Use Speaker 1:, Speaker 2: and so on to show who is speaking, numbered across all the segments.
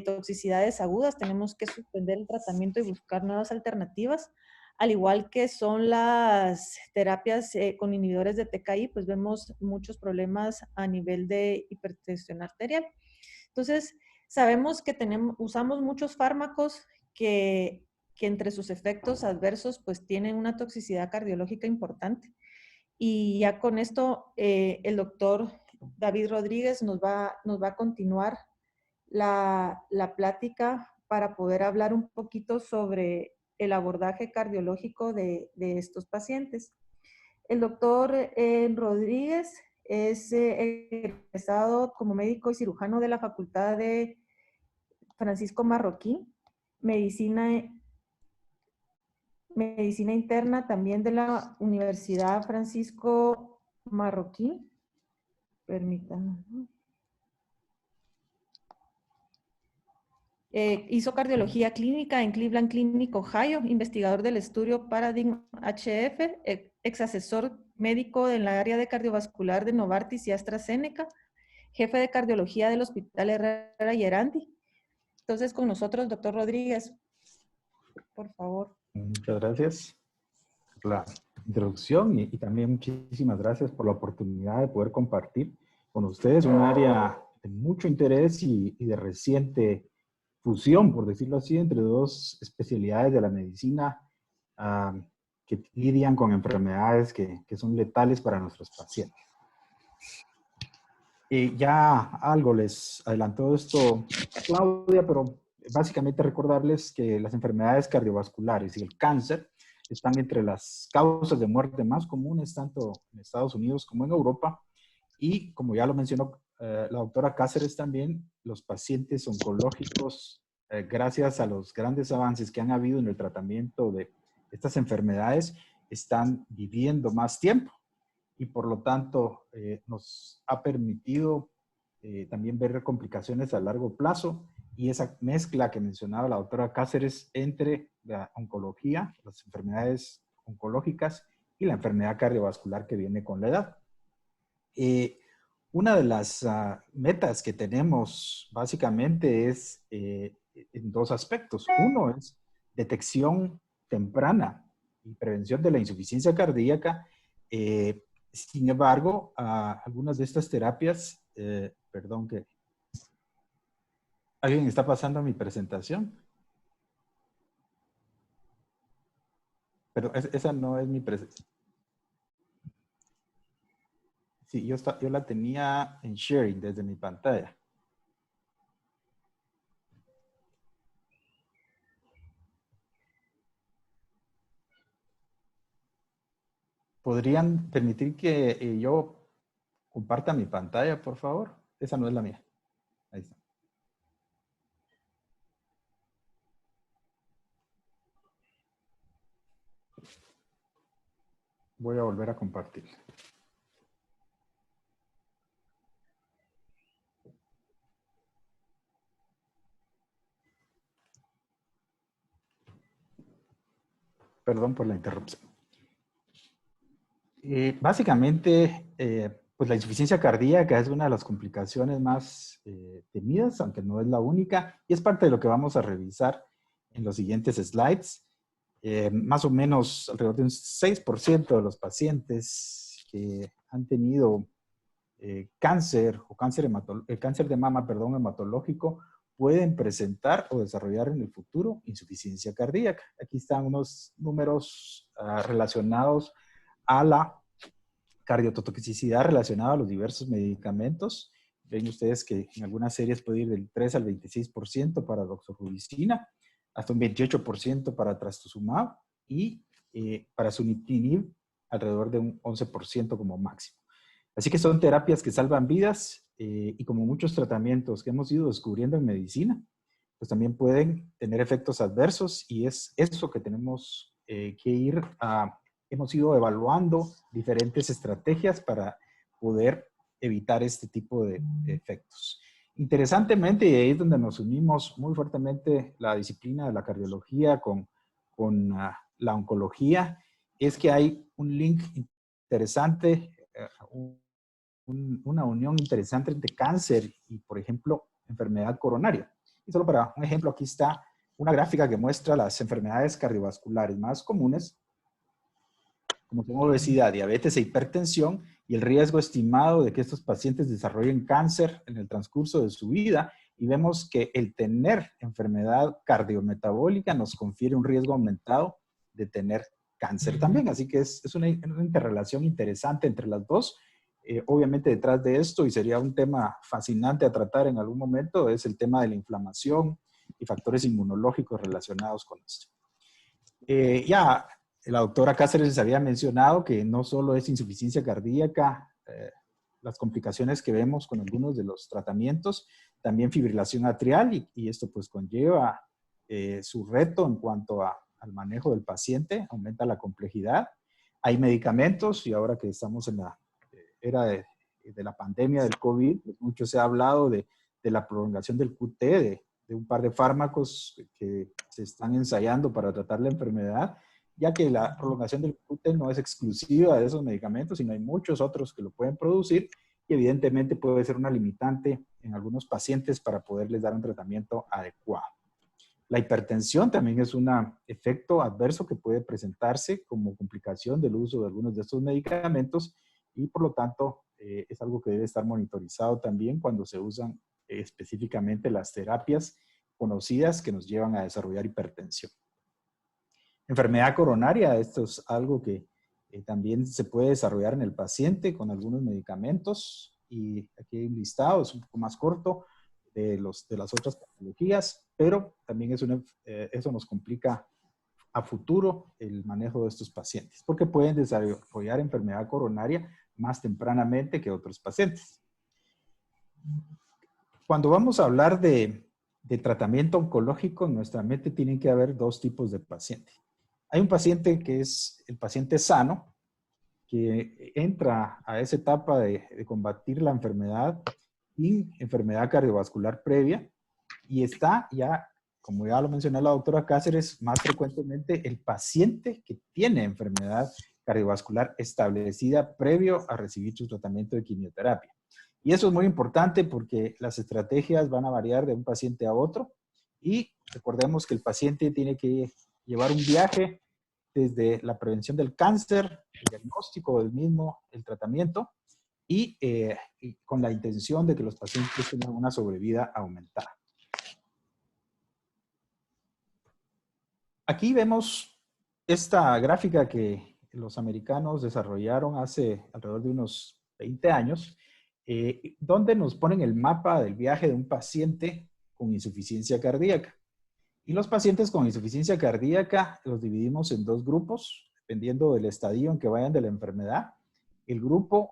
Speaker 1: toxicidades agudas, tenemos que suspender el tratamiento y buscar nuevas alternativas. Al igual que son las terapias con inhibidores de TKI, pues vemos muchos problemas a nivel de hipertensión arterial. Entonces, sabemos que usamos muchos fármacos que entre sus efectos adversos pues tienen una toxicidad cardiológica importante. Y ya con esto el doctor David Rodríguez nos va a continuar la plática para poder hablar un poquito sobre el abordaje cardiológico de estos pacientes. El doctor Rodríguez es egresado como médico y cirujano de la Facultad de Francisco Marroquín, medicina interna también de la Universidad Francisco Marroquín. Permítanme. Hizo cardiología clínica en Cleveland Clinic, Ohio, investigador del estudio Paradigm HF, ex asesor médico en la área de cardiovascular de Novartis y AstraZeneca, jefe de cardiología del Hospital Herrera y Erandi. Entonces, con nosotros, doctor Rodríguez, por favor.
Speaker 2: Muchas gracias por la introducción y también muchísimas gracias por la oportunidad de poder compartir con ustedes un área de mucho interés y de reciente fusión, por decirlo así, entre dos especialidades de la medicina que lidian con enfermedades que son letales para nuestros pacientes. Ya algo les adelantó esto Claudia, pero básicamente recordarles que las enfermedades cardiovasculares y el cáncer están entre las causas de muerte más comunes tanto en Estados Unidos como en Europa. Y como ya lo mencionó la doctora Cáceres también, los pacientes oncológicos, gracias a los grandes avances que han habido en el tratamiento de estas enfermedades, están viviendo más tiempo. Y por lo tanto nos ha permitido también ver complicaciones a largo plazo y esa mezcla que mencionaba la doctora Cáceres entre la oncología, las enfermedades oncológicas y la enfermedad cardiovascular que viene con la edad. Una de las metas que tenemos básicamente es en dos aspectos. Uno es detección temprana y prevención de la insuficiencia cardíaca. Sin embargo, algunas de estas terapias, perdón que alguien está pasando a mi presentación, pero esa no es mi presentación. Sí, yo la tenía en sharing desde mi pantalla. ¿Podrían permitir que yo comparta mi pantalla, por favor? Esa no es la mía. Ahí está. Voy a volver a compartir. Perdón por la interrupción. Básicamente, pues la insuficiencia cardíaca es una de las complicaciones más temidas, aunque no es la única, y es parte de lo que vamos a revisar en los siguientes slides. Más o menos alrededor de un 6% de los pacientes que han tenido cáncer o cáncer de mama, perdón, hematológico, pueden presentar o desarrollar en el futuro insuficiencia cardíaca. Aquí están unos números relacionados a la cardiotoxicidad relacionada a los diversos medicamentos. Ven ustedes que en algunas series puede ir del 3 al 26% para doxorubicina, hasta un 28% para trastuzumab y para sunitinib alrededor de un 11% como máximo. Así que son terapias que salvan vidas y como muchos tratamientos que hemos ido descubriendo en medicina, pues también pueden tener efectos adversos y es eso que tenemos que ir a... Hemos ido evaluando diferentes estrategias para poder evitar este tipo de efectos. Interesantemente, y ahí es donde nos unimos muy fuertemente la disciplina de la cardiología con la oncología, es que hay un link interesante, una unión interesante entre cáncer y, por ejemplo, enfermedad coronaria. Y solo para un ejemplo, aquí está una gráfica que muestra las enfermedades cardiovasculares más comunes, como son obesidad, diabetes e hipertensión, y el riesgo estimado de que estos pacientes desarrollen cáncer en el transcurso de su vida. Y vemos que el tener enfermedad cardiometabólica nos confiere un riesgo aumentado de tener cáncer también. Así que es una interrelación interesante entre las dos. Obviamente detrás de esto, y sería un tema fascinante a tratar en algún momento, es el tema de la inflamación y factores inmunológicos relacionados con esto. Ya la doctora Cáceres les había mencionado que no solo es insuficiencia cardíaca, las complicaciones que vemos con algunos de los tratamientos, también fibrilación atrial, y esto pues conlleva su reto en cuanto al manejo del paciente, aumenta la complejidad. Hay medicamentos, y ahora que estamos en la era de la pandemia del COVID, pues mucho se ha hablado de la prolongación del QT, de un par de fármacos que se están ensayando para tratar la enfermedad, ya que la prolongación del QT no es exclusiva de esos medicamentos, sino hay muchos otros que lo pueden producir, y evidentemente puede ser una limitante en algunos pacientes para poderles dar un tratamiento adecuado. La hipertensión también es un efecto adverso que puede presentarse como complicación del uso de algunos de estos medicamentos, y por lo tanto es algo que debe estar monitorizado también cuando se usan específicamente las terapias conocidas que nos llevan a desarrollar hipertensión. Enfermedad coronaria, esto es algo que también se puede desarrollar en el paciente con algunos medicamentos, y aquí hay un listado, es un poco más corto de las otras patologías, pero también eso nos complica a futuro el manejo de estos pacientes, porque pueden desarrollar enfermedad coronaria más tempranamente que otros pacientes. Cuando vamos a hablar de tratamiento oncológico, en nuestra mente tienen que haber dos tipos de pacientes. Hay un paciente que es el paciente sano, que entra a esa etapa de combatir la enfermedad y enfermedad cardiovascular previa, y está ya, como ya lo mencionó la doctora Cáceres, más frecuentemente el paciente que tiene enfermedad cardiovascular establecida previo a recibir su tratamiento de quimioterapia. Y eso es muy importante porque las estrategias van a variar de un paciente a otro, y recordemos que el paciente tiene que llevar un viaje desde la prevención del cáncer, el diagnóstico del mismo, el tratamiento, y con la intención de que los pacientes tengan una sobrevida aumentada. Aquí vemos esta gráfica que los americanos desarrollaron hace alrededor de unos 20 años, donde nos ponen el mapa del viaje de un paciente con insuficiencia cardíaca. Y los pacientes con insuficiencia cardíaca los dividimos en dos grupos, dependiendo del estadio en que vayan de la enfermedad. El grupo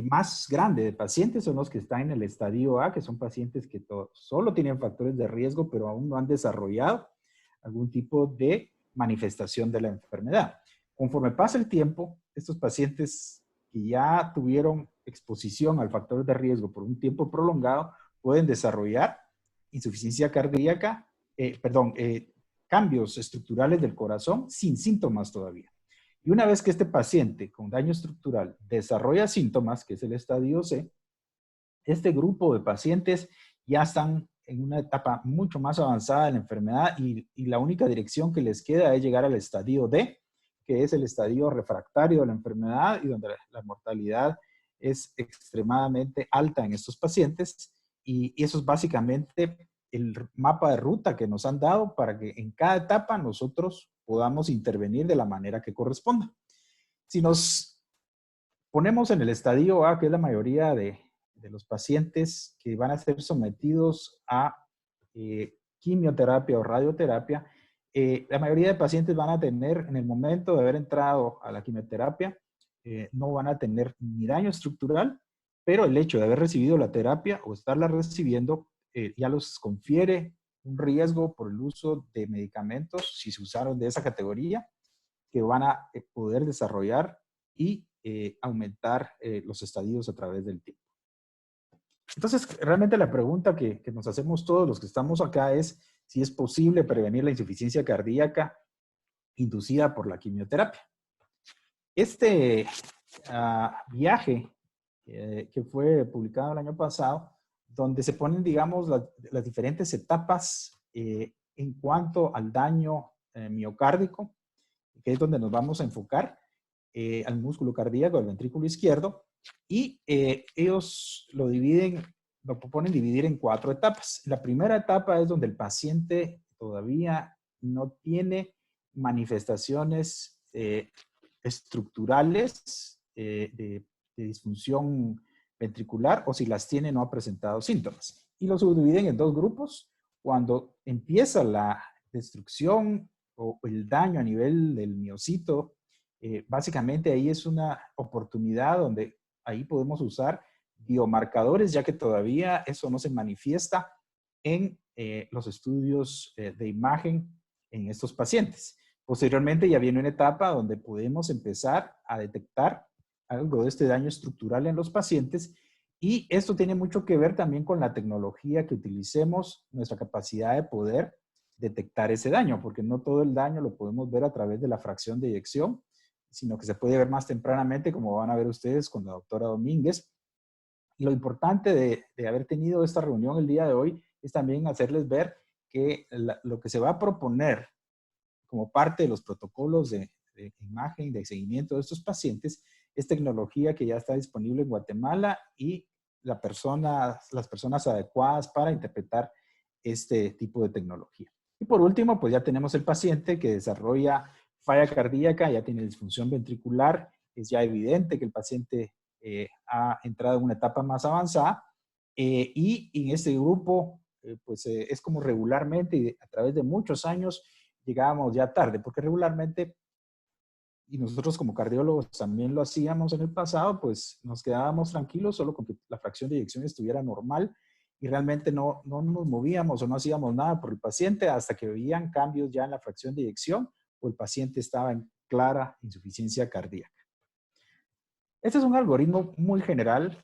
Speaker 2: más grande de pacientes son los que están en el estadio A, que son pacientes que solo tienen factores de riesgo, pero aún no han desarrollado algún tipo de manifestación de la enfermedad. Conforme pasa el tiempo, estos pacientes que ya tuvieron exposición al factor de riesgo por un tiempo prolongado pueden desarrollar insuficiencia cardíaca, cambios estructurales del corazón sin síntomas todavía. Y una vez que este paciente con daño estructural desarrolla síntomas, que es el estadio C, este grupo de pacientes ya están en una etapa mucho más avanzada de la enfermedad, y la única dirección que les queda es llegar al estadio D, que es el estadio refractario de la enfermedad y donde la mortalidad es extremadamente alta en estos pacientes. Y eso es básicamente el mapa de ruta que nos han dado para que en cada etapa nosotros podamos intervenir de la manera que corresponda. Si nos ponemos en el estadio A, que es la mayoría de los pacientes que van a ser sometidos a quimioterapia o radioterapia, la mayoría de pacientes van a tener, en el momento de haber entrado a la quimioterapia, no van a tener ni daño estructural, pero el hecho de haber recibido la terapia o estarla recibiendo ya los confiere un riesgo por el uso de medicamentos, si se usaron de esa categoría, que van a poder desarrollar y aumentar los estadios a través del tiempo. Entonces, realmente la pregunta que nos hacemos todos los que estamos acá es si es posible prevenir la insuficiencia cardíaca inducida por la quimioterapia. Este viaje que fue publicado el año pasado donde se ponen, digamos, las diferentes etapas en cuanto al daño miocárdico, que es donde nos vamos a enfocar, al músculo cardíaco, al ventrículo izquierdo, y ellos lo proponen dividir en 4 etapas. La primera etapa es donde el paciente todavía no tiene manifestaciones estructurales de disfunción ventricular, o si las tiene no ha presentado síntomas. Y lo subdividen en 2 grupos. Cuando empieza la destrucción o el daño a nivel del miocito, básicamente ahí es una oportunidad donde ahí podemos usar biomarcadores, ya que todavía eso no se manifiesta en los estudios de imagen en estos pacientes. Posteriormente ya viene una etapa donde podemos empezar a detectar algo de este daño estructural en los pacientes, y esto tiene mucho que ver también con la tecnología que utilicemos, nuestra capacidad de poder detectar ese daño, porque no todo el daño lo podemos ver a través de la fracción de eyección, sino que se puede ver más tempranamente, como van a ver ustedes con la doctora Domínguez. Y lo importante de haber tenido esta reunión el día de hoy es también hacerles ver que lo que se va a proponer como parte de los protocolos de imagen, de seguimiento de estos pacientes, es tecnología que ya está disponible en Guatemala y las personas adecuadas para interpretar este tipo de tecnología. Y por último, pues ya tenemos el paciente que desarrolla falla cardíaca, ya tiene disfunción ventricular, es ya evidente que el paciente ha entrado en una etapa más avanzada, y en este grupo, es como regularmente y a través de muchos años llegábamos ya tarde, porque regularmente, y nosotros como cardiólogos también lo hacíamos en el pasado, pues nos quedábamos tranquilos solo con que la fracción de eyección estuviera normal y realmente no nos movíamos o no hacíamos nada por el paciente hasta que veían cambios ya en la fracción de eyección o el paciente estaba en clara insuficiencia cardíaca. Este es un algoritmo muy general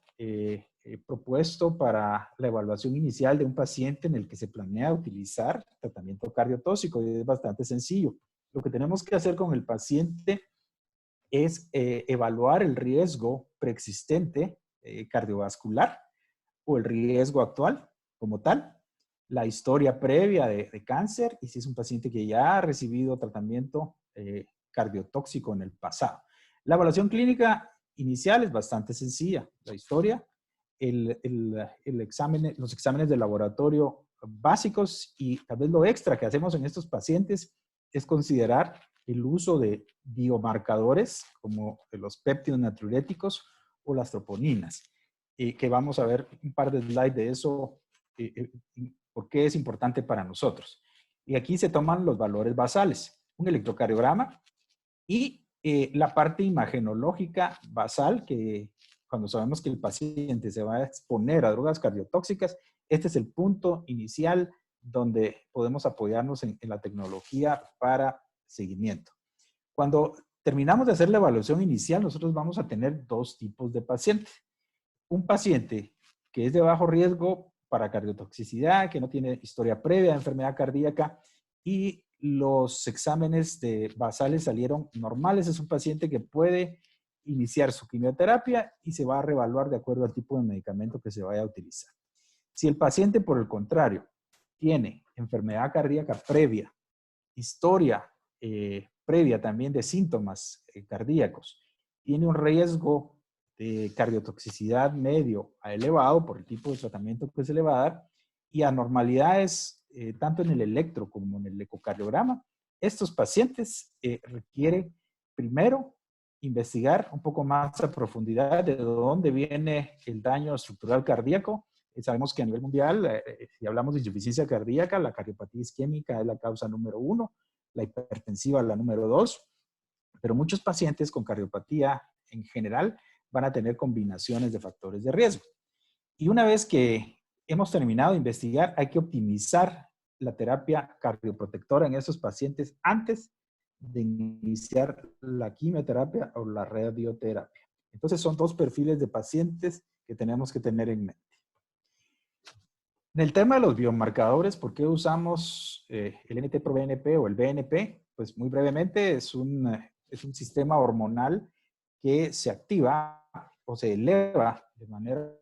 Speaker 2: propuesto para la evaluación inicial de un paciente en el que se planea utilizar tratamiento cardiotóxico, y es bastante sencillo. Lo que tenemos que hacer con el paciente es evaluar el riesgo preexistente cardiovascular o el riesgo actual como tal, la historia previa de cáncer y si es un paciente que ya ha recibido tratamiento cardiotóxico en el pasado. La evaluación clínica inicial es bastante sencilla. La historia, el examen, los exámenes de laboratorio básicos, y tal vez lo extra que hacemos en estos pacientes es considerar el uso de biomarcadores como los péptidos natriuréticos o las troponinas, que vamos a ver un par de slides de eso, por qué es importante para nosotros. Y aquí se toman los valores basales, un electrocardiograma y la parte imagenológica basal, que cuando sabemos que el paciente se va a exponer a drogas cardiotóxicas, este es el punto inicial donde podemos apoyarnos en la tecnología para seguimiento. Cuando terminamos de hacer la evaluación inicial, nosotros vamos a tener 2 tipos de pacientes. Un paciente que es de bajo riesgo para cardiotoxicidad, que no tiene historia previa de enfermedad cardíaca y los exámenes basales salieron normales. Es un paciente que puede iniciar su quimioterapia y se va a reevaluar de acuerdo al tipo de medicamento que se vaya a utilizar. Si el paciente, por el contrario, tiene enfermedad cardíaca previa, historia previa también de síntomas cardíacos, tiene un riesgo de cardiotoxicidad medio a elevado por el tipo de tratamiento que se le va a dar y anormalidades tanto en el electro como en el ecocardiograma, estos pacientes requieren primero investigar un poco más a profundidad de dónde viene el daño estructural cardíaco. Sabemos que a nivel mundial, si hablamos de insuficiencia cardíaca, la cardiopatía isquémica es la causa número 1, la hipertensiva la número 2, pero muchos pacientes con cardiopatía en general van a tener combinaciones de factores de riesgo. Y una vez que hemos terminado de investigar, hay que optimizar la terapia cardioprotectora en esos pacientes antes de iniciar la quimioterapia o la radioterapia. Entonces son 2 perfiles de pacientes que tenemos que tener en mente. En el tema de los biomarcadores, ¿por qué usamos el NT-proBNP o el BNP? Pues muy brevemente es un sistema hormonal que se activa o se eleva de manera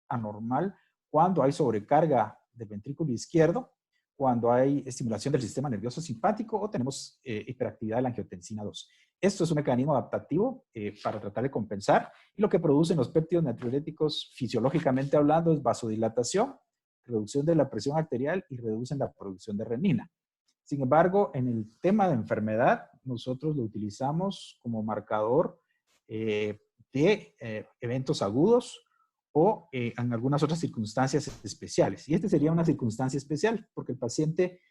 Speaker 2: anormal cuando hay sobrecarga del ventrículo izquierdo, cuando hay estimulación del sistema nervioso simpático o tenemos hiperactividad de la angiotensina 2. Esto es un mecanismo adaptativo para tratar de compensar, y lo que producen los péptidos natriuréticos fisiológicamente hablando es vasodilatación, reducción de la presión arterial y reducen la producción de renina. Sin embargo, en el tema de enfermedad, nosotros lo utilizamos como marcador de eventos agudos o en algunas otras circunstancias especiales. Y esta sería una circunstancia especial porque el paciente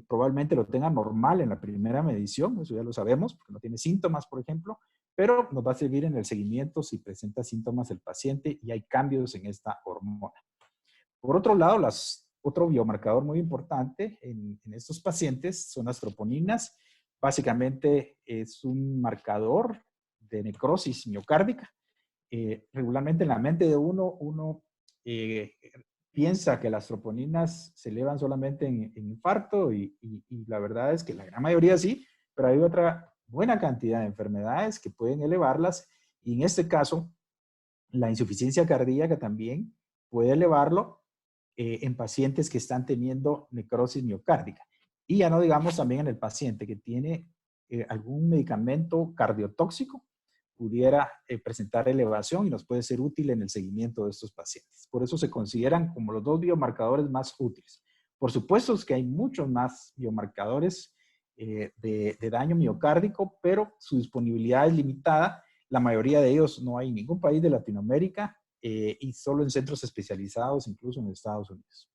Speaker 2: probablemente lo tenga normal en la primera medición, eso ya lo sabemos, porque no tiene síntomas, por ejemplo, pero nos va a servir en el seguimiento si presenta síntomas el paciente y hay cambios en esta hormona. Por otro lado, otro biomarcador muy importante en estos pacientes son las troponinas. Básicamente es un marcador de necrosis miocárdica. Regularmente en la mente de uno piensa que las troponinas se elevan solamente en infarto y la verdad es que la gran mayoría sí, pero hay otra buena cantidad de enfermedades que pueden elevarlas, y en este caso la insuficiencia cardíaca también puede elevarlo en pacientes que están teniendo necrosis miocárdica. Y ya no digamos también en el paciente que tiene algún medicamento cardiotóxico, pudiera presentar elevación y nos puede ser útil en el seguimiento de estos pacientes. Por eso se consideran como los dos biomarcadores más útiles. Por supuesto es que hay muchos más biomarcadores de daño miocárdico, pero su disponibilidad es limitada. La mayoría de ellos no hay en ningún país de Latinoamérica y solo en centros especializados, incluso en Estados Unidos.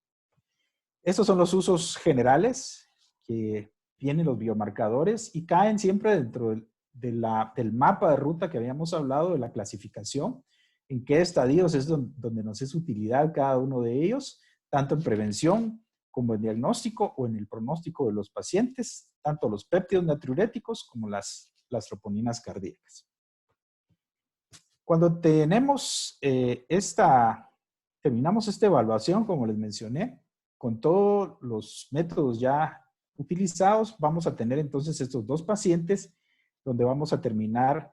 Speaker 2: Estos son los usos generales que tienen los biomarcadores y caen siempre dentro del mapa de ruta que habíamos hablado, de la clasificación, en qué estadios es donde nos es utilidad cada uno de ellos, tanto en prevención como en diagnóstico o en el pronóstico de los pacientes, tanto los péptidos natriuréticos como las troponinas cardíacas. Cuando terminamos esta evaluación, como les mencioné, con todos los métodos ya utilizados, vamos a tener entonces estos dos pacientes donde vamos a terminar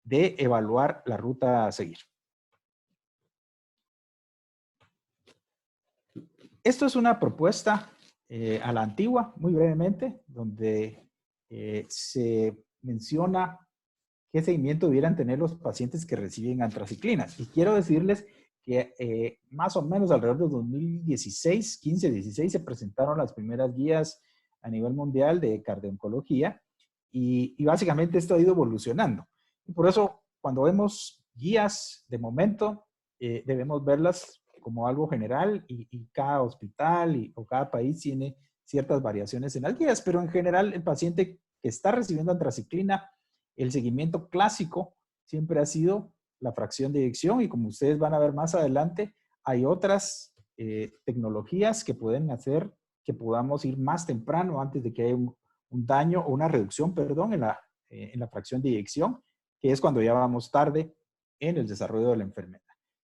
Speaker 2: de evaluar la ruta a seguir. Esto es una propuesta a la antigua, muy brevemente, donde se menciona qué seguimiento debieran tener los pacientes que reciben antraciclinas. Y quiero decirles que más o menos alrededor de 2016, 15, 16, se presentaron las primeras guías a nivel mundial de cardio-oncología y básicamente esto ha ido evolucionando. Y por eso, cuando vemos guías de momento, debemos verlas como algo general y cada hospital o cada país tiene ciertas variaciones en las guías, pero en general el paciente que está recibiendo antraciclina, el seguimiento clásico siempre ha sido la fracción de eyección y como ustedes van a ver más adelante, hay otras tecnologías que pueden hacer que podamos ir más temprano antes de que haya un daño o una reducción, perdón, en la fracción de eyección, que es cuando ya vamos tarde en el desarrollo de la enfermedad.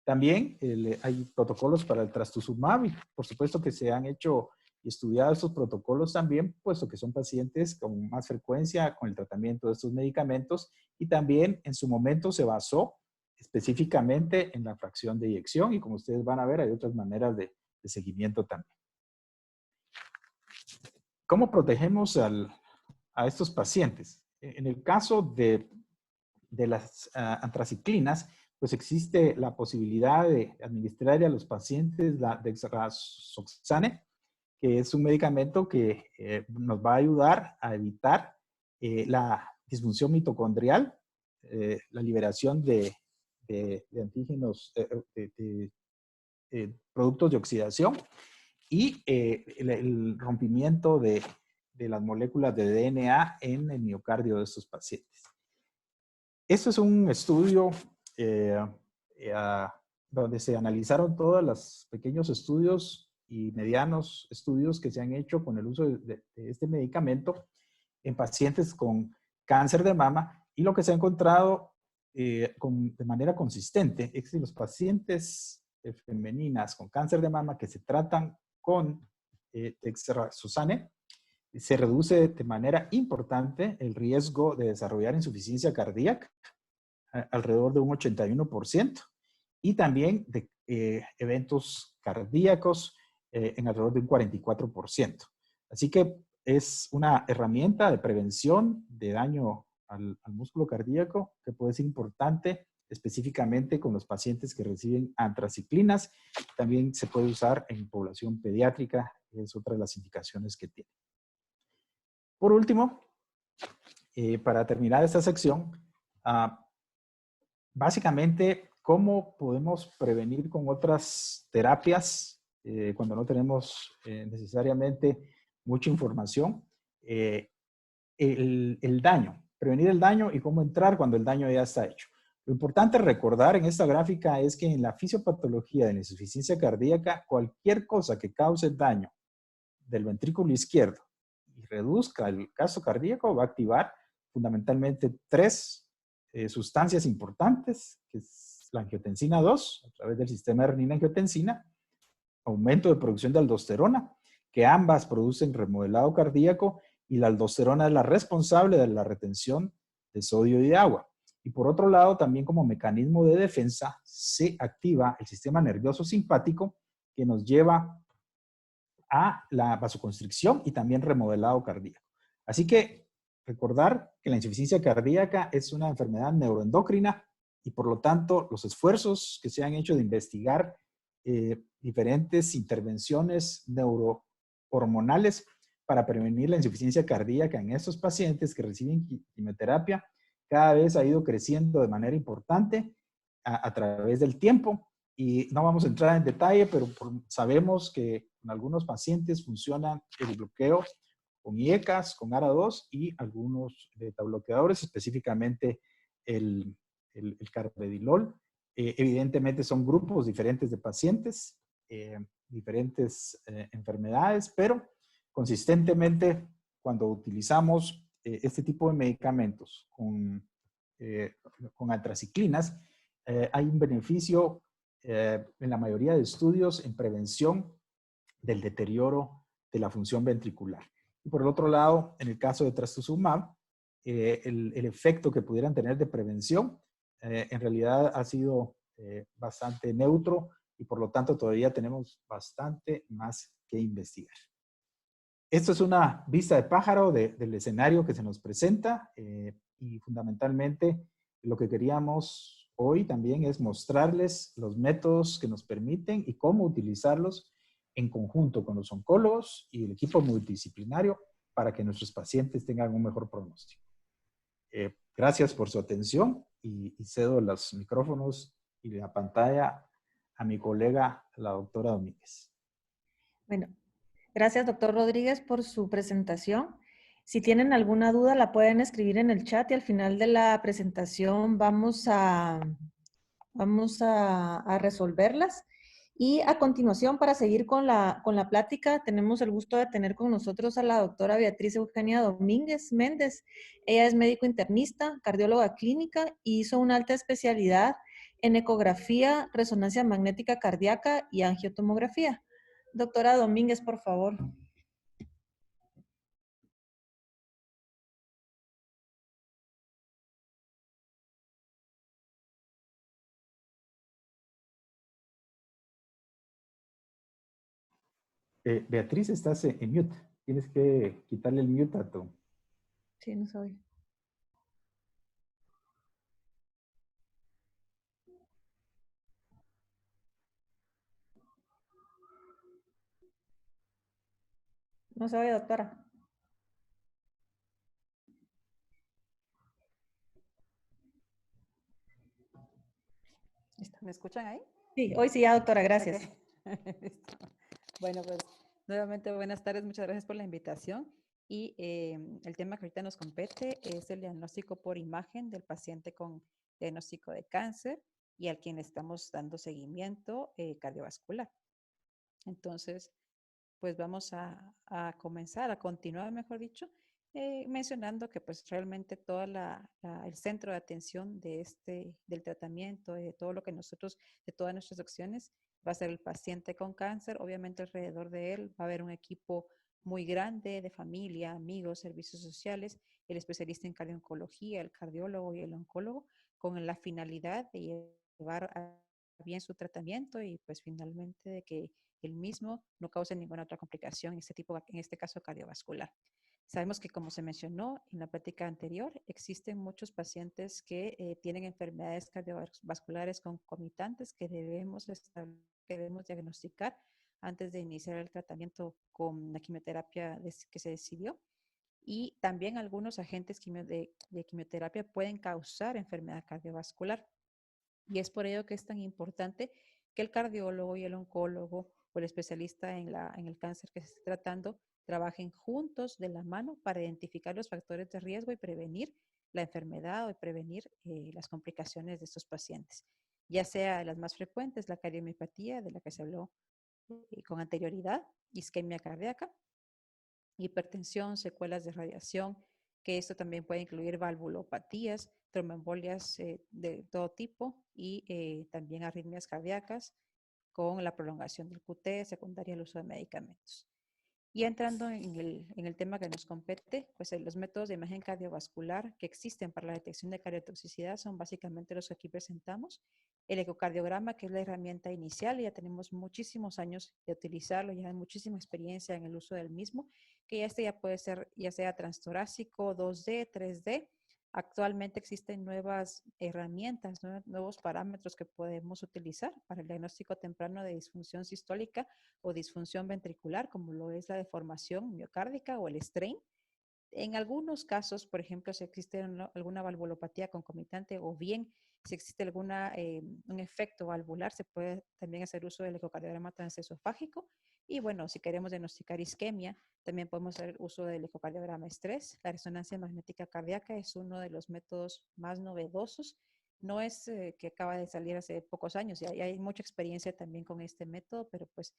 Speaker 2: También hay protocolos para el trastuzumab y por supuesto que se han hecho y estudiado estos protocolos también, puesto que son pacientes con más frecuencia con el tratamiento de estos medicamentos y también en su momento se basó específicamente en la fracción de eyección y como ustedes van a ver hay otras maneras de seguimiento también. ¿Cómo protegemos a estos pacientes? En el caso de las antraciclinas, pues existe la posibilidad de administrar a los pacientes la dexrazoxane, que es un medicamento que nos va a ayudar a evitar la disfunción mitocondrial, la liberación de antígenos, productos de oxidación y el rompimiento de las moléculas de DNA en el miocardio de estos pacientes. Esto es un estudio donde se analizaron todos los pequeños estudios y medianos estudios que se han hecho con el uso de este medicamento en pacientes con cáncer de mama y lo que se ha encontrado de manera consistente es que los pacientes femeninas con cáncer de mama que se tratan con dexrazoxane se reduce de manera importante el riesgo de desarrollar insuficiencia cardíaca alrededor de un 81%. y también de eventos cardíacos en alrededor de un 44%. Así que es una herramienta de prevención de daño al músculo cardíaco que puede ser importante específicamente con los pacientes que reciben antraciclinas. También se puede usar en población pediátrica, es otra de las indicaciones que tiene. Por último, para terminar esta sección, básicamente, ¿cómo podemos prevenir con otras terapias cuando no tenemos necesariamente mucha información? El daño, prevenir el daño y cómo entrar cuando el daño ya está hecho. Lo importante recordar en esta gráfica es que en la fisiopatología de la insuficiencia cardíaca, cualquier cosa que cause daño del ventrículo izquierdo y reduzca el gasto cardíaco va a activar fundamentalmente tres sustancias importantes, que es la angiotensina 2, a través del sistema de renina-angiotensina, aumento de producción de aldosterona, que ambas producen remodelado cardíaco, y la aldosterona es la responsable de la retención de sodio y de agua. Y por otro lado, también como mecanismo de defensa, se activa el sistema nervioso simpático que nos lleva a la vasoconstricción y también remodelado cardíaco. Así que recordar que la insuficiencia cardíaca es una enfermedad neuroendocrina y por lo tanto los esfuerzos que se han hecho de investigar diferentes intervenciones neurohormonales para prevenir la insuficiencia cardíaca en estos pacientes que reciben quimioterapia cada vez ha ido creciendo de manera importante a través del tiempo. Y no vamos a entrar en detalle, pero sabemos que en algunos pacientes funcionan el bloqueo con IECAS, con ARA2 y algunos beta-bloqueadores, específicamente el carvedilol. Evidentemente son grupos diferentes de pacientes, diferentes enfermedades, pero consistentemente cuando utilizamos este tipo de medicamentos con antraciclinas, hay un beneficio en la mayoría de estudios en prevención del deterioro de la función ventricular. Y por el otro lado, en el caso de trastuzumab, el efecto que pudieran tener de prevención en realidad ha sido bastante neutro y por lo tanto todavía tenemos bastante más que investigar. Esto es una vista de pájaro del escenario que se nos presenta y fundamentalmente lo que queríamos hoy también es mostrarles los métodos que nos permiten y cómo utilizarlos en conjunto con los oncólogos y el equipo multidisciplinario para que nuestros pacientes tengan un mejor pronóstico. Gracias por su atención y cedo los micrófonos y la pantalla a mi colega, la doctora Domínguez.
Speaker 1: Bueno, gracias, doctor Rodríguez, por su presentación. Si tienen alguna duda, la pueden escribir en el chat y al final de la presentación vamos a resolverlas. Y a continuación, para seguir con la plática, tenemos el gusto de tener con nosotros a la doctora Beatriz Eugenia Domínguez Méndez. Ella es médico internista, cardióloga clínica y hizo una alta especialidad en ecografía, resonancia magnética cardíaca y angiotomografía. Doctora Domínguez, por favor.
Speaker 2: Beatriz, estás en mute. Tienes que quitarle el mute a tu...
Speaker 1: Sí, no soy. No se oye, doctora.
Speaker 3: ¿Me escuchan ahí?
Speaker 1: Sí, hoy sí ya, doctora, gracias.
Speaker 3: Okay. Bueno, pues nuevamente buenas tardes, muchas gracias por la invitación. Y el tema que ahorita nos compete es el diagnóstico por imagen del paciente con diagnóstico de cáncer y al quien estamos dando seguimiento cardiovascular. Entonces, pues vamos a comenzar, a continuar, mejor dicho, mencionando que pues realmente todo el centro de atención del tratamiento, de todo lo que nosotros, de todas nuestras acciones, va a ser el paciente con cáncer. Obviamente alrededor de él va a haber un equipo muy grande de familia, amigos, servicios sociales, el especialista en cardio-oncología, el cardiólogo y el oncólogo, con la finalidad de llevar bien su tratamiento y pues finalmente de que el mismo no cause ninguna otra complicación en este caso cardiovascular. Sabemos que, como se mencionó en la plática anterior, existen muchos pacientes que tienen enfermedades cardiovasculares concomitantes que debemos diagnosticar antes de iniciar el tratamiento con la quimioterapia que se decidió. Y también algunos agentes de quimioterapia pueden causar enfermedad cardiovascular. Y es por ello que es tan importante que el cardiólogo y el oncólogo o el especialista en el cáncer que se esté tratando trabajen juntos de la mano para identificar los factores de riesgo y prevenir la enfermedad o prevenir las complicaciones de estos pacientes. Ya sea las más frecuentes, la cardiomiopatía, de la que se habló con anterioridad, isquemia cardíaca, hipertensión, secuelas de radiación, que esto también puede incluir valvulopatías, tromboembolias de todo tipo y también arritmias cardíacas con la prolongación del QT secundaria al uso de medicamentos. Y entrando en el tema que nos compete, pues los métodos de imagen cardiovascular que existen para la detección de cardiotoxicidad son básicamente los que aquí presentamos. El ecocardiograma, que es la herramienta inicial, ya tenemos muchísimos años de utilizarlo, ya hay muchísima experiencia en el uso del mismo, que ya puede ser ya sea transtorácico, 2D, 3D. Actualmente existen nuevas herramientas, nuevos parámetros que podemos utilizar para el diagnóstico temprano de disfunción sistólica o disfunción ventricular, como lo es la deformación miocárdica o el strain. En algunos casos, por ejemplo, si existe alguna valvulopatía concomitante o bien si existe un efecto valvular, se puede también hacer uso del ecocardiograma transesofágico. Y bueno, si queremos diagnosticar isquemia, también podemos hacer uso del ecocardiograma estrés. La resonancia magnética cardíaca es uno de los métodos más novedosos. No es que acaba de salir hace pocos años, ya hay mucha experiencia también con este método, pero pues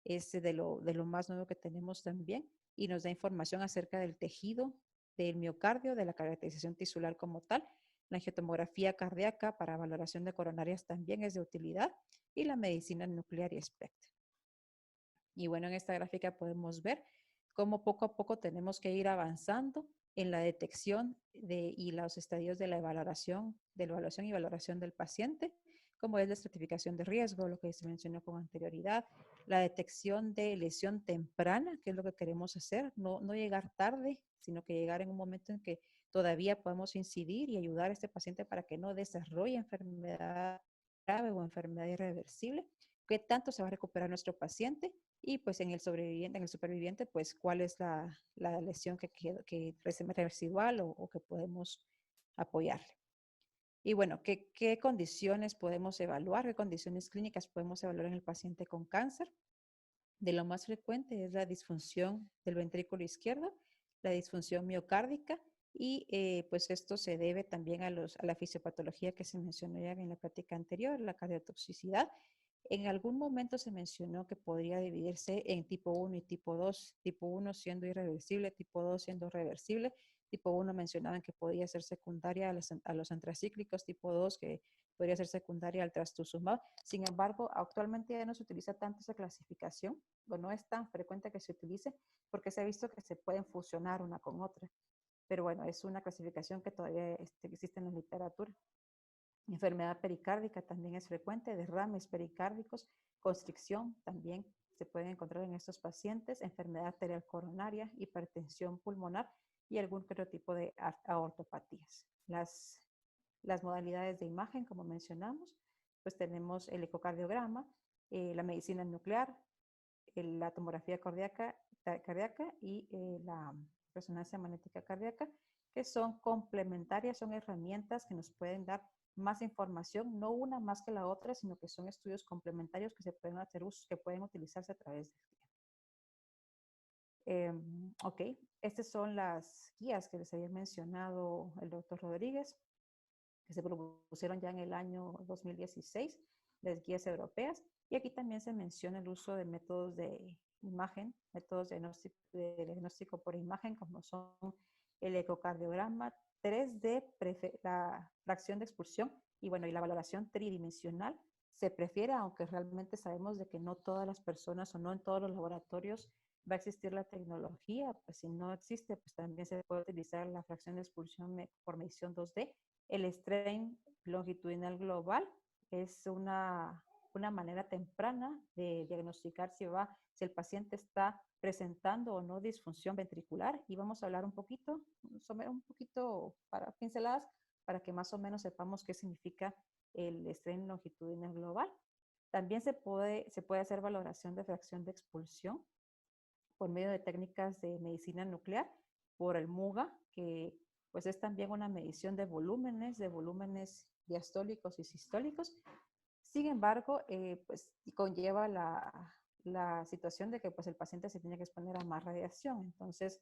Speaker 3: es de lo más nuevo que tenemos también y nos da información acerca del tejido, del miocardio, de la caracterización tisular como tal. La angiotomografía cardíaca para valoración de coronarias también es de utilidad y la medicina nuclear y espectro. Y bueno, en esta gráfica podemos ver cómo poco a poco tenemos que ir avanzando en la detección y los estadios de la evaluación y valoración del paciente, como es la estratificación de riesgo, lo que se mencionó con anterioridad, la detección de lesión temprana, que es lo que queremos hacer, no llegar tarde, sino que llegar en un momento en que todavía podemos incidir y ayudar a este paciente para que no desarrolle enfermedad grave o enfermedad irreversible. ¿Qué tanto se va a recuperar nuestro paciente? Y pues en el superviviente, pues cuál es la lesión que es residual o que podemos apoyarle. Y bueno, ¿qué condiciones podemos evaluar? ¿Qué condiciones clínicas podemos evaluar en el paciente con cáncer? De lo más frecuente es la disfunción del ventrículo izquierdo, la disfunción miocárdica y pues esto se debe también a la fisiopatología que se mencionó ya en la plática anterior, la cardiotoxicidad. En algún momento se mencionó que podría dividirse en tipo 1 y tipo 2, tipo 1 siendo irreversible, tipo 2 siendo reversible. Tipo 1 mencionaban que podía ser secundaria a los antracíclicos, tipo 2 que podría ser secundaria al trastuzumab. Sin embargo, actualmente ya no se utiliza tanto esa clasificación, o no es tan frecuente que se utilice, porque se ha visto que se pueden fusionar una con otra. Pero bueno, es una clasificación que todavía existe en la literatura. Enfermedad pericárdica también es frecuente, derrames pericárdicos, constricción también se pueden encontrar en estos pacientes, enfermedad arterial coronaria, hipertensión pulmonar y algún otro tipo de aortopatías. Las modalidades de imagen, como mencionamos, pues tenemos el ecocardiograma, la medicina nuclear, la tomografía cardíaca y la resonancia magnética cardíaca, que son complementarias, son herramientas que nos pueden dar más información, no una más que la otra, sino que son estudios complementarios que se pueden hacer uso, que pueden utilizarse a través del tiempo. Ok, estas son las guías que les había mencionado el doctor Rodríguez, que se propusieron ya en el año 2016, las guías europeas, y aquí también se menciona el uso de métodos de imagen, métodos de diagnóstico por imagen, como son el ecocardiograma, 3D, la fracción de expulsión y bueno, y la valoración tridimensional se prefiere, aunque realmente sabemos de que no todas las personas o no en todos los laboratorios va a existir la tecnología, pues si no existe, pues también se puede utilizar la fracción de expulsión por medición 2D, el strain longitudinal global es una manera temprana de diagnosticar si el paciente está presentando o no disfunción ventricular. Y vamos a hablar un poquito para pinceladas, para que más o menos sepamos qué significa el strain longitudinal global. También se puede hacer valoración de fracción de expulsión por medio de técnicas de medicina nuclear, por el MUGA, que pues es también una medición de volúmenes diastólicos y sistólicos. Sin embargo, pues conlleva la situación de que pues el paciente se tiene que exponer a más radiación. Entonces,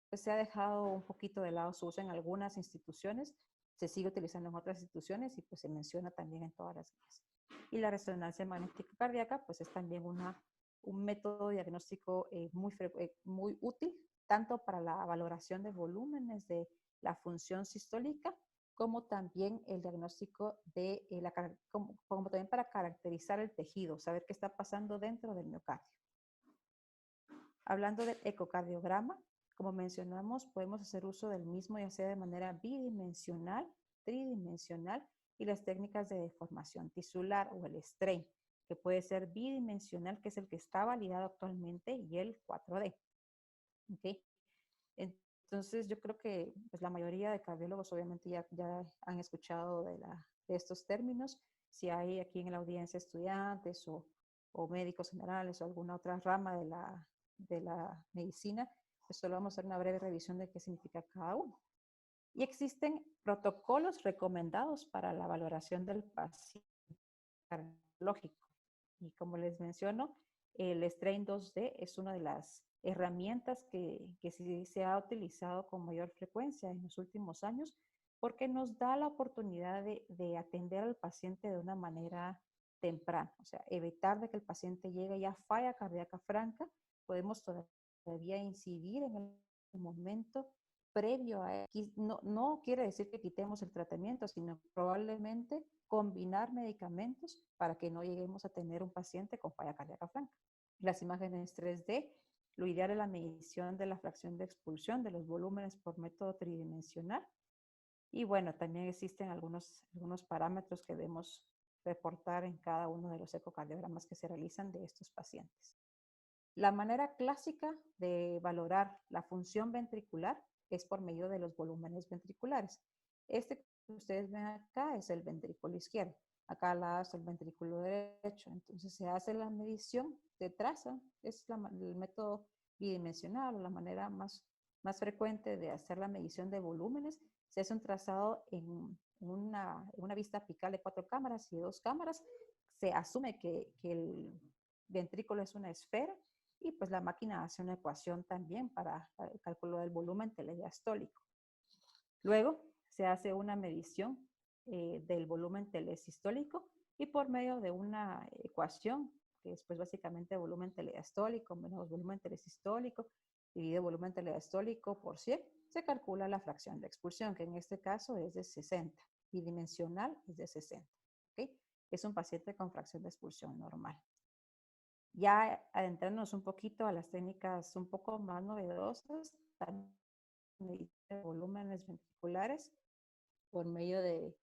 Speaker 3: pues se ha dejado un poquito de lado su uso en algunas instituciones, se sigue utilizando en otras instituciones y pues se menciona también en todas las guías. Y la resonancia magnética cardíaca pues es también un método diagnóstico muy útil, tanto para la valoración de volúmenes de la función sistólica, como también el diagnóstico como también para caracterizar el tejido, saber qué está pasando dentro del miocardio. Hablando del ecocardiograma, como mencionamos, podemos hacer uso del mismo ya sea de manera bidimensional, tridimensional y las técnicas de deformación tisular o el strain, que puede ser bidimensional, que es el que está validado actualmente, y el 4D. ¿Okay? Entonces, yo creo que pues, la mayoría de cardiólogos obviamente ya han escuchado de estos términos. Si hay aquí en la audiencia estudiantes o médicos generales o alguna otra rama de la medicina, pues solo vamos a hacer una breve revisión de qué significa cada uno. Y existen protocolos recomendados para la valoración del paciente cardiológico. Y como les menciono, el Strain 2D es una de las herramientas que sí se ha utilizado con mayor frecuencia en los últimos años, porque nos da la oportunidad de atender al paciente de una manera temprana, o sea, evitar de que el paciente llegue ya falla cardíaca franca. Podemos todavía incidir en el momento previo a no quiere decir que quitemos el tratamiento, sino probablemente combinar medicamentos para que no lleguemos a tener un paciente con falla cardíaca franca. Las imágenes 3D, lo ideal es la medición de la fracción de expulsión de los volúmenes por método tridimensional. Y bueno, también existen algunos parámetros que debemos reportar en cada uno de los ecocardiogramas que se realizan de estos pacientes. La manera clásica de valorar la función ventricular es por medio de los volúmenes ventriculares. Este que ustedes ven acá es el ventrículo izquierdo. Acá al lado está el ventrículo derecho. Entonces se hace la medición, se traza, es el método bidimensional o la manera más frecuente de hacer la medición de volúmenes. Se hace un trazado en una vista apical de 4 cámaras y 2 cámaras. Se asume que el ventrículo es una esfera y pues la máquina hace una ecuación también para el cálculo del volumen telediastólico. Luego se hace una medición del volumen telesistólico y por medio de una ecuación, que es pues básicamente volumen telediastólico menos volumen telesistólico dividido volumen telediastólico por 100, se calcula la fracción de expulsión, que en este caso es de 60, bidimensional es de 60. ¿Okay? Es un paciente con fracción de expulsión normal. Ya adentrándonos un poquito a las técnicas un poco más novedosas, también de volúmenes ventriculares por medio de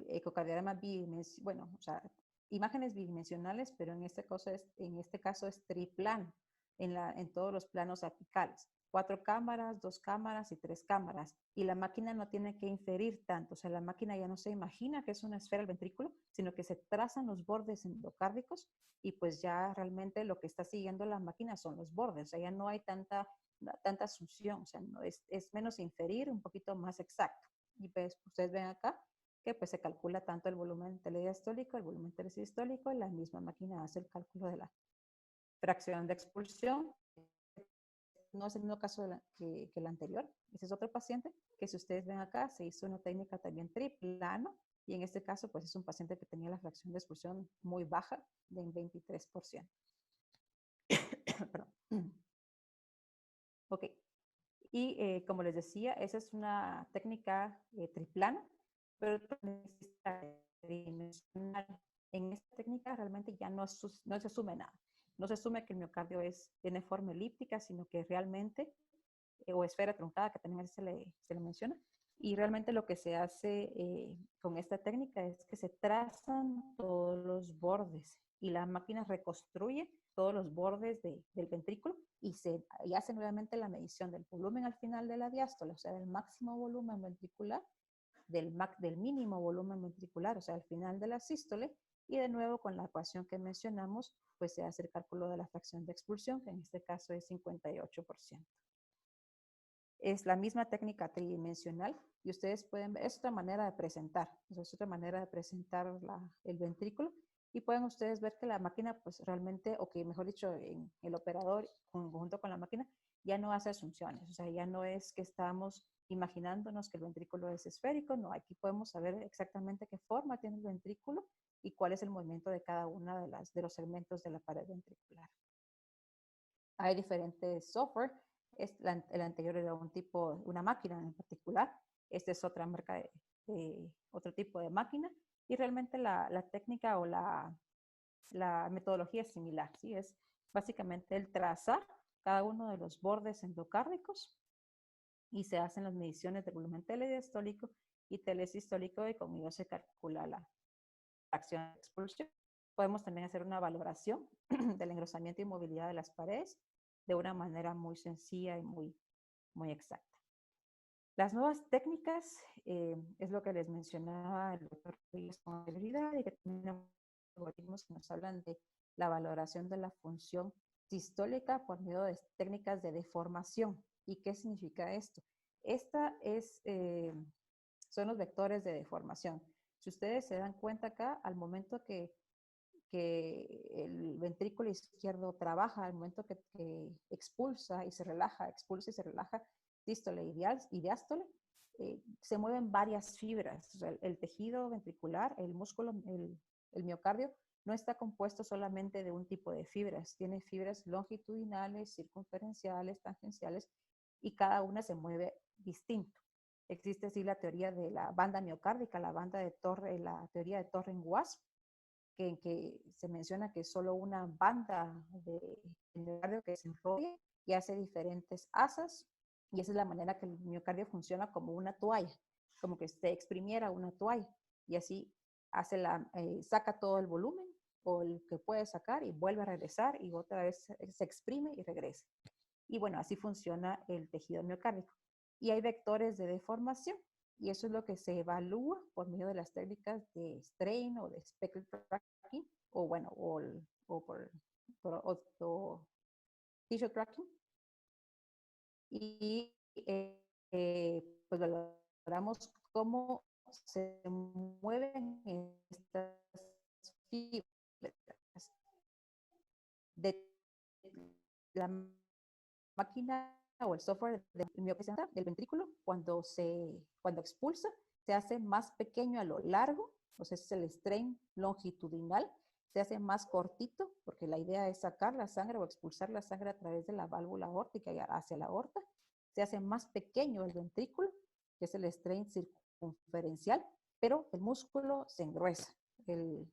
Speaker 3: ecocardiograma bidimensional, o sea, imágenes bidimensionales, pero en este caso es triplano en todos los planos apicales. 4 cámaras, 2 cámaras y 3 cámaras. Y la máquina no tiene que inferir tanto. O sea, la máquina ya no se imagina que es una esfera el ventrículo, sino que se trazan los bordes endocárdicos y pues ya realmente lo que está siguiendo la máquina son los bordes. O sea, ya no hay tanta asunción. O sea, no, es menos inferir, un poquito más exacto. Y pues ustedes ven acá que pues se calcula tanto el volumen telediastólico, el volumen telesistólico, y la misma máquina hace el cálculo de la fracción de expulsión. No es el mismo caso que el anterior. Ese es otro paciente que si ustedes ven acá se hizo una técnica también triplano y en este caso pues es un paciente que tenía la fracción de expulsión muy baja de 23%. Ok. Y como les decía, esa es una técnica triplana, pero tridimensional. En esta técnica realmente ya no se asume nada. No se asume que el miocardio tiene forma elíptica, sino que realmente, o esfera truncada, que también se le menciona, Y realmente lo que se hace con esta técnica es que se trazan todos los bordes y la máquina reconstruye todos los bordes del ventrículo y hace nuevamente la medición del volumen al final de la diástole, o sea, del máximo volumen ventricular, del mínimo volumen ventricular, o sea, al final de la sístole, y de nuevo con la ecuación que mencionamos, pues se hace el cálculo de la fracción de expulsión, que en este caso es 58%. Es la misma técnica tridimensional y ustedes pueden ver, es otra manera de presentar, es otra manera de presentar el ventrículo y pueden ustedes ver que la máquina pues realmente, o que mejor dicho, en el operador junto con la máquina ya no hace asunciones, o sea, ya no es que estamos imaginándonos que el ventrículo es esférico, no, aquí podemos saber exactamente qué forma tiene el ventrículo y cuál es el movimiento de cada una de los segmentos de la pared ventricular. Hay diferentes software. El anterior era una máquina en particular. Esta es otra marca de otro tipo de máquina. Y realmente la técnica o la metodología es similar. ¿Sí? Es básicamente el trazar cada uno de los bordes endocárdicos y se hacen las mediciones de volumen telediastólico y telesistólico y con ello se calcula la fracción de expulsión. Podemos también hacer una valoración del engrosamiento y movilidad de las paredes de una manera muy sencilla y muy exacta. Las nuevas técnicas es lo que les mencionaba el doctor Rodríguez con anterioridad y que tenemos algoritmos que nos hablan de la valoración de la función sistólica por medio de técnicas de deformación. ¿Y qué significa esto? Son los vectores de deformación. Si ustedes se dan cuenta acá, al momento que el ventrículo izquierdo trabaja, al momento que expulsa y se relaja, sístole y diástole, se mueven varias fibras. O sea, el tejido ventricular, el músculo, el miocardio, no está compuesto solamente de un tipo de fibras. Tiene fibras longitudinales, circunferenciales, tangenciales, y cada una se mueve distinto. Existe así la teoría de la banda miocárdica, la teoría de Thorne-Wasp, que se menciona que es solo una banda de miocardio que se enrolla y hace diferentes asas, y esa es la manera que el miocardio funciona como una toalla, como que se exprimiera una toalla, y así saca todo el volumen o el que puede sacar y vuelve a regresar y otra vez se exprime y regresa. Y bueno, así funciona el tejido miocárdico. Y hay vectores de deformación, y eso es lo que se evalúa por medio de las técnicas de strain o de speckle tracking, o bueno, o por tissue tracking. Y pues valoramos cómo se mueven estas fibras de la máquina o el software del ventrículo. Cuando expulsa, se hace más pequeño a lo largo, o sea, es el strain longitudinal, se hace más cortito, porque la idea es sacar la sangre o expulsar la sangre a través de la válvula aórtica y hacia la aorta. Se hace más pequeño el ventrículo, que es el strain circunferencial, pero el músculo se engruesa. El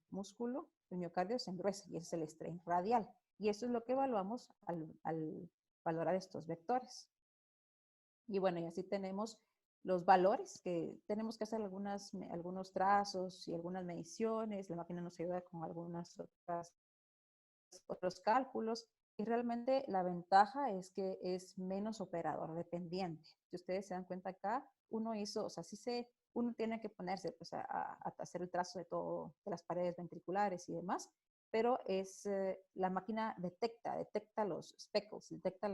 Speaker 3: miocardio se engruesa y ese es el strain radial. Y eso es lo que evaluamos al valorar estos vectores. Y bueno, y así tenemos los valores, que tenemos que hacer algunos trazos y algunas mediciones. La máquina nos ayuda con otros cálculos. Y realmente la ventaja es que es menos operador dependiente. Si ustedes se dan cuenta acá, uno tiene que ponerse pues, a hacer el trazo de todo, de las paredes ventriculares y demás, pero la máquina detecta los speckles, detecta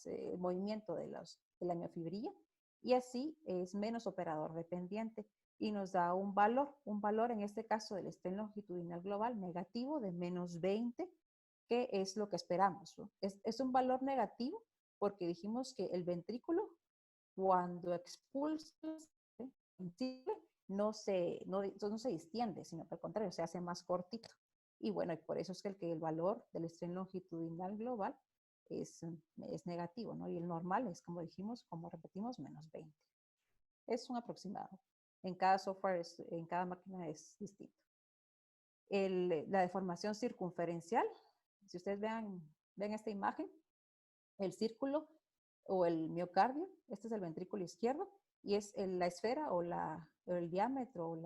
Speaker 3: el movimiento de la miofibrilla, y así es menos operador dependiente y nos da un valor en este caso del strain longitudinal global negativo de -20, que es lo que esperamos, ¿no? Es un valor negativo porque dijimos que el ventrículo cuando expulsa no se distiende, sino que al contrario se hace más cortito. Y bueno, y por eso es que el valor del strain longitudinal global es negativo, ¿no? Y el normal es, como dijimos, como repetimos, -20. Es un aproximado. En cada software, en cada máquina es distinto. La deformación circunferencial, si ustedes ven esta imagen, el círculo o el miocardio, este es el ventrículo izquierdo, y es la esfera o el diámetro o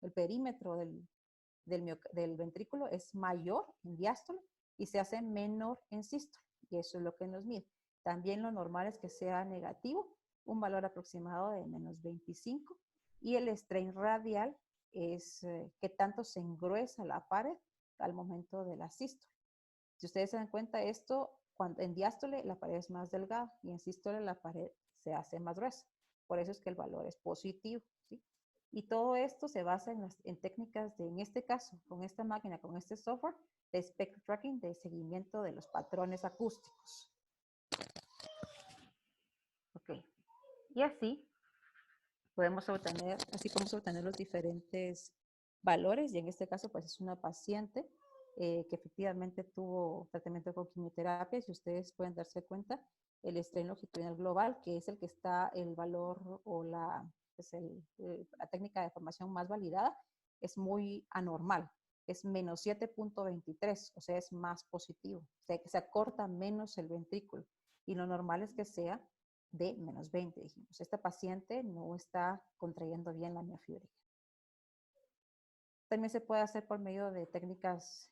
Speaker 3: el perímetro del ventrículo es mayor en diástole y se hace menor en sístole, y eso es lo que nos mide. También lo normal es que sea negativo, un valor aproximado de menos 25, y el strain radial es qué tanto se engruesa la pared al momento de la sístole. Si ustedes se dan cuenta, esto, en diástole la pared es más delgada y en sístole la pared se hace más gruesa. Por eso es que el valor es positivo, ¿sí? Y todo esto se basa en técnicas en este caso, con esta máquina, con este software, de spectral tracking, de seguimiento de los patrones acústicos. Ok. Y así podemos obtener los diferentes valores, y en este caso pues es una paciente que efectivamente tuvo tratamiento con quimioterapia. Si ustedes pueden darse cuenta, el strain longitudinal global, que es el que está el valor o la técnica de deformación más validada, es muy anormal, es menos 7.23, o sea, es más positivo, o sea, que se acorta menos el ventrículo, y lo normal es que sea de menos 20, dijimos. Esta paciente no está contrayendo bien la miofibria. También se puede hacer por medio de técnicas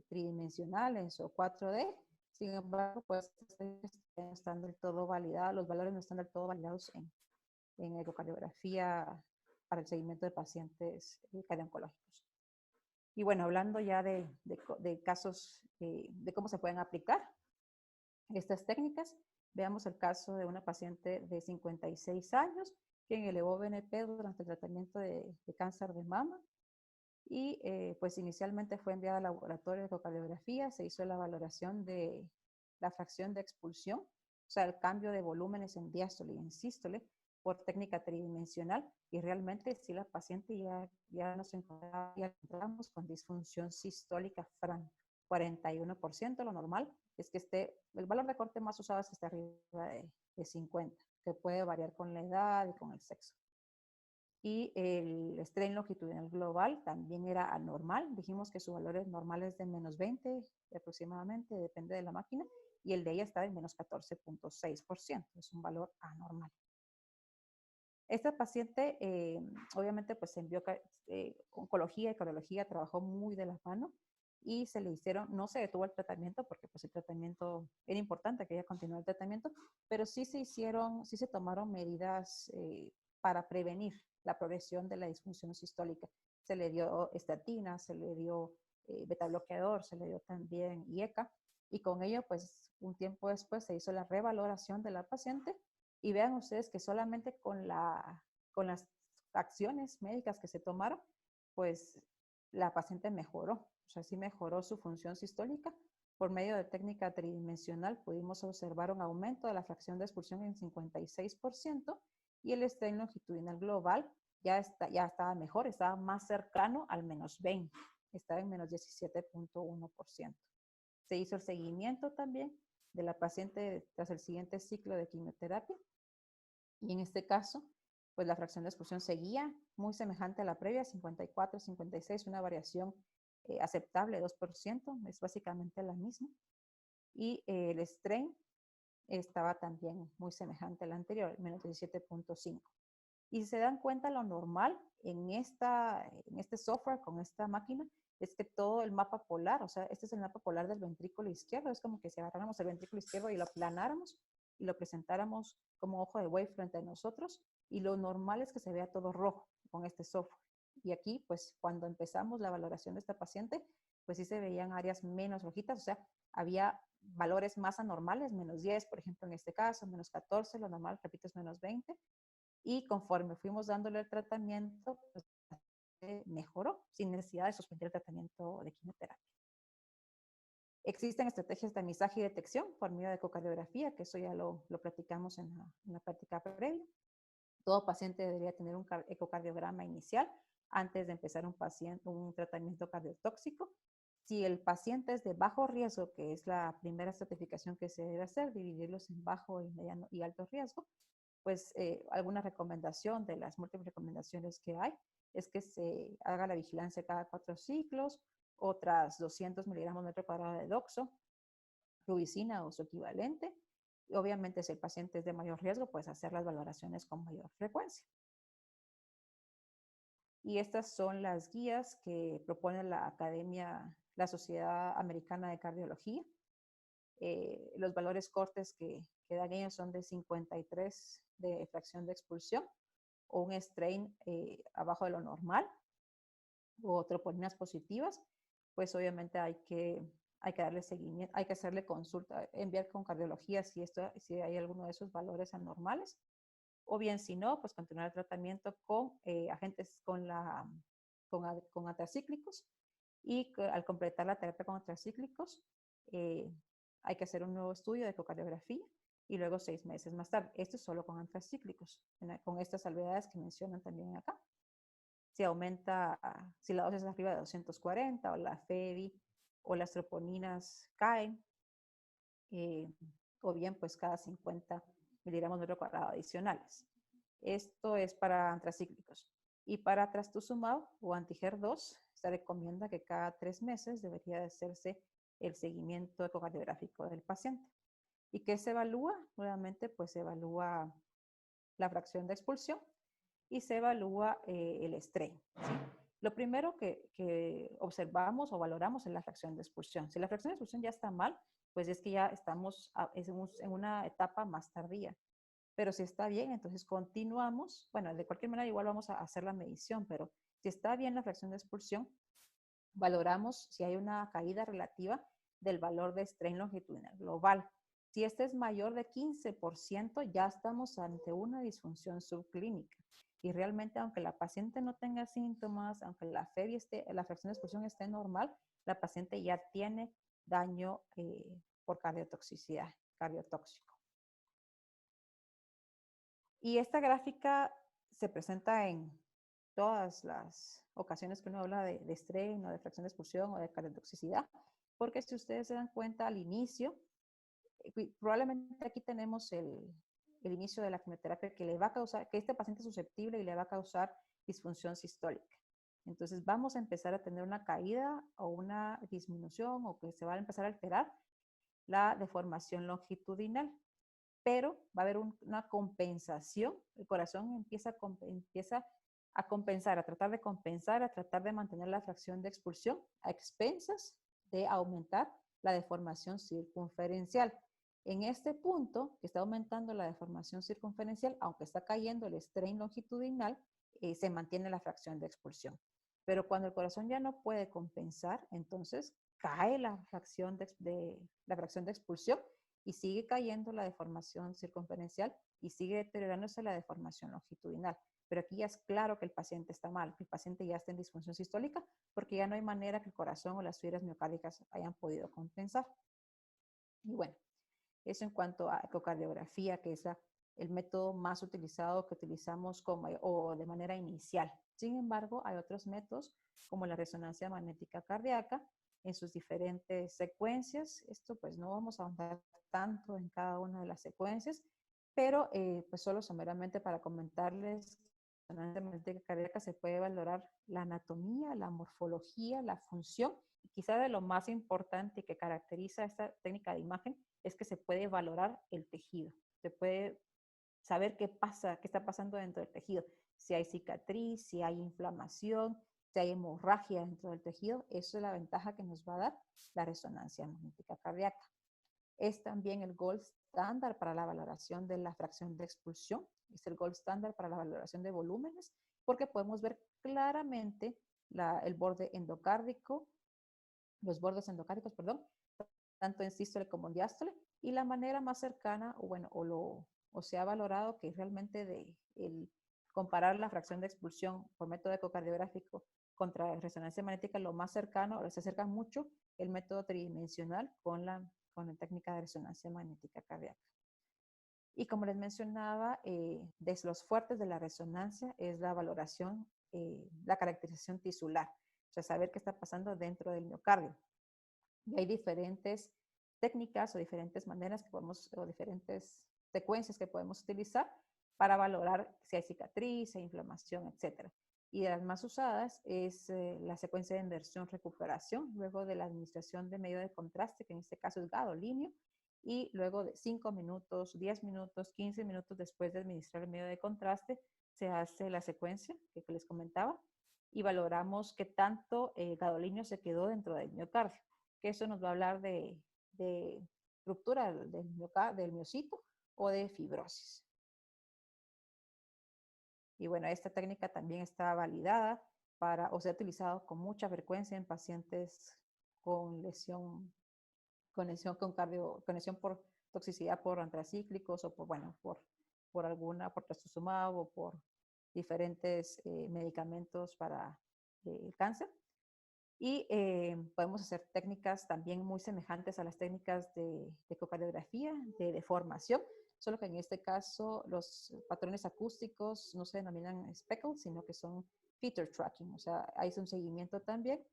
Speaker 3: tridimensionales o 4D. Sin embargo, pues no están del todo validados, los valores no están del todo validados en ecocardiografía para el seguimiento de pacientes cardio-oncológicos. Y bueno, hablando ya de casos de cómo se pueden aplicar estas técnicas, veamos el caso de una paciente de 56 años que elevó BNP durante el tratamiento de cáncer de mama, y pues inicialmente fue enviada al laboratorio de ecocardiografía, se hizo la valoración de la fracción de expulsión, o sea, el cambio de volúmenes en diástole y en sístole por técnica tridimensional, y realmente sí la paciente ya nos encontramos con disfunción sistólica FRAN, 41%. Lo normal es que el valor de corte más usado es que esté arriba de 50, que puede variar con la edad y con el sexo. Y el strain longitudinal global también era anormal. Dijimos que su valor es normal, es de menos 20 aproximadamente, depende de la máquina, y el de ella estaba en menos 14.6%, es un valor anormal. Esta paciente, obviamente, pues en oncología y cardiología trabajó muy de la mano, y se le hicieron, no se detuvo el tratamiento porque pues el tratamiento era importante que ella continuara el tratamiento, pero sí se tomaron medidas para prevenir la progresión de la disfunción sistólica. Se le dio estatina, se le dio beta bloqueador, se le dio también IECA, y con ello pues un tiempo después se hizo la revaloración de la paciente, y vean ustedes que solamente con las acciones médicas que se tomaron, pues la paciente mejoró, o sea, sí mejoró su función sistólica. Por medio de técnica tridimensional pudimos observar un aumento de la fracción de expulsión en 56%, y el strain longitudinal global ya estaba mejor, estaba más cercano al menos 20, estaba en menos 17.1%. Se hizo el seguimiento también de la paciente tras el siguiente ciclo de quimioterapia, y en este caso, pues la fracción de expulsión seguía muy semejante a la previa, 54, 56, una variación aceptable, 2%, es básicamente la misma. Y el strain estaba también muy semejante al anterior, menos 17.5. Y si se dan cuenta, lo normal en este software, con esta máquina, es que todo el mapa polar, o sea, este es el mapa polar del ventrículo izquierdo, es como que si agarráramos el ventrículo izquierdo y lo aplanáramos y lo presentáramos como ojo de buey frente a nosotros, y lo normal es que se vea todo rojo con este software. Y aquí, pues, cuando empezamos la valoración de esta paciente, pues sí se veían áreas menos rojitas, o sea, había valores más anormales, menos 10, por ejemplo, en este caso, menos 14, lo normal, repito, es menos 20, y conforme fuimos dándole el tratamiento, pues, mejoró sin necesidad de suspender el tratamiento de quimioterapia. Existen estrategias de tamizaje y detección por medio de ecocardiografía, que eso ya lo platicamos en la práctica previa. Todo paciente debería tener un ecocardiograma inicial antes de empezar un tratamiento cardiotóxico. Si el paciente es de bajo riesgo, que es la primera estratificación que se debe hacer, dividirlos en bajo, mediano y alto riesgo, pues alguna recomendación de las múltiples recomendaciones que hay es que se haga la vigilancia cada 4 ciclos, otras 200 miligramos metro cuadrado de doxo, rubicina o su equivalente, Obviamente, si el paciente es de mayor riesgo, pues hacer las valoraciones con mayor frecuencia. Y estas son las guías que propone la Sociedad Americana de Cardiología. Los valores cortes que dan ellos son de 53 de fracción de expulsión, o un strain abajo de lo normal, o troponinas positivas, pues obviamente hay que darle seguimiento, hay que hacerle consulta, enviar con cardiología si hay alguno de esos valores anormales, o bien si no, pues continuar el tratamiento con agentes con antracíclicos, y al completar la terapia con antracíclicos, hay que hacer un nuevo estudio de ecocardiografía y luego 6 meses más tarde. Esto es solo con antracíclicos, con estas salvedades que mencionan también acá. Si si la dosis es arriba de 240 o la FEBI o las troponinas caen, o bien pues cada 50 miligramos de metro cuadrado adicionales. Esto es para antracíclicos. Y para trastuzumab o anti-HER2, se recomienda que cada 3 meses debería de hacerse el seguimiento ecocardiográfico del paciente. ¿Y qué se evalúa? Nuevamente, pues se evalúa la fracción de expulsión y se evalúa el strain, ¿sí? Lo primero que observamos o valoramos es la fracción de expulsión. Si la fracción de expulsión ya está mal, pues es que ya estamos en una etapa más tardía. Pero si está bien, entonces continuamos. Bueno, de cualquier manera igual vamos a hacer la medición, pero si está bien la fracción de expulsión, valoramos si hay una caída relativa del valor de strain longitudinal global. Si este es mayor de 15%, ya estamos ante una disfunción subclínica. Y realmente, aunque la paciente no tenga síntomas, aunque la fracción de expulsión esté normal, la paciente ya tiene daño por cardiotoxicidad, cardiotóxico. Y esta gráfica se presenta en todas las ocasiones que uno habla de strain o de fracción de expulsión o de cardiotoxicidad, porque si ustedes se dan cuenta al inicio, probablemente aquí tenemos el inicio de la quimioterapia que le va a causar, que este paciente es susceptible y le va a causar disfunción sistólica. Entonces vamos a empezar a tener una caída o una disminución, o que se va a empezar a alterar la deformación longitudinal, pero va a haber una compensación. El corazón empieza a compensar, a tratar de compensar, a tratar de mantener la fracción de expulsión a expensas de aumentar la deformación circunferencial. En este punto, que está aumentando la deformación circunferencial, aunque está cayendo el strain longitudinal, se mantiene la fracción de expulsión. Pero cuando el corazón ya no puede compensar, entonces cae la fracción de expulsión y sigue cayendo la deformación circunferencial y sigue deteriorándose la deformación longitudinal. Pero aquí ya es claro que el paciente está mal, que el paciente ya está en disfunción sistólica, porque ya no hay manera que el corazón o las fibras miocárdicas hayan podido compensar. Y bueno, eso en cuanto a ecocardiografía, que es el método más utilizado que utilizamos o de manera inicial. Sin embargo, hay otros métodos como la resonancia magnética cardíaca en sus diferentes secuencias. Esto pues no vamos a ahondar tanto en cada una de las secuencias, pero pues solo someramente para comentarles, la resonancia magnética cardíaca se puede valorar la anatomía, la morfología, la función, y quizá de lo más importante que caracteriza esta técnica de imagen es que se puede valorar el tejido. Se puede saber qué pasa, qué está pasando dentro del tejido. Si hay cicatriz, si hay inflamación, si hay hemorragia dentro del tejido. Eso es la ventaja que nos va a dar la resonancia magnética cardíaca. Es también el gold estándar para la valoración de la fracción de expulsión. Es el gold estándar para la valoración de volúmenes, porque podemos ver claramente el borde endocárdico, los bordes endocárdicos, perdón, tanto en sístole como en diástole, y la manera más cercana, o se ha valorado que realmente comparar la fracción de expulsión por método ecocardiográfico contra resonancia magnética, lo más cercano, se acerca mucho el método tridimensional con la técnica de resonancia magnética cardíaca. Y como les mencionaba, de los fuertes de la resonancia es la valoración, la caracterización tisular, o sea, saber qué está pasando dentro del miocardio. Y hay diferentes técnicas o diferentes maneras o diferentes secuencias que podemos utilizar para valorar si hay cicatriz, si hay inflamación, etc. Y de las más usadas es la secuencia de inversión-recuperación, luego de la administración de medio de contraste, que en este caso es gadolinio, y luego de 5 minutos, 10 minutos, 15 minutos después de administrar el medio de contraste, se hace la secuencia que les comentaba y valoramos qué tanto gadolinio se quedó dentro del miocardio, que eso nos va a hablar de ruptura del miocito o de fibrosis. Y bueno, esta técnica también está validada o se ha utilizado con mucha frecuencia en pacientes con lesión por toxicidad por antracíclicos o por trastuzumab o por diferentes medicamentos para el cáncer. Y podemos hacer técnicas también muy semejantes a las técnicas de ecocardiografía, de deformación, solo que en este caso los patrones acústicos no se denominan speckle, sino que son feature tracking. O sea, hay un seguimiento también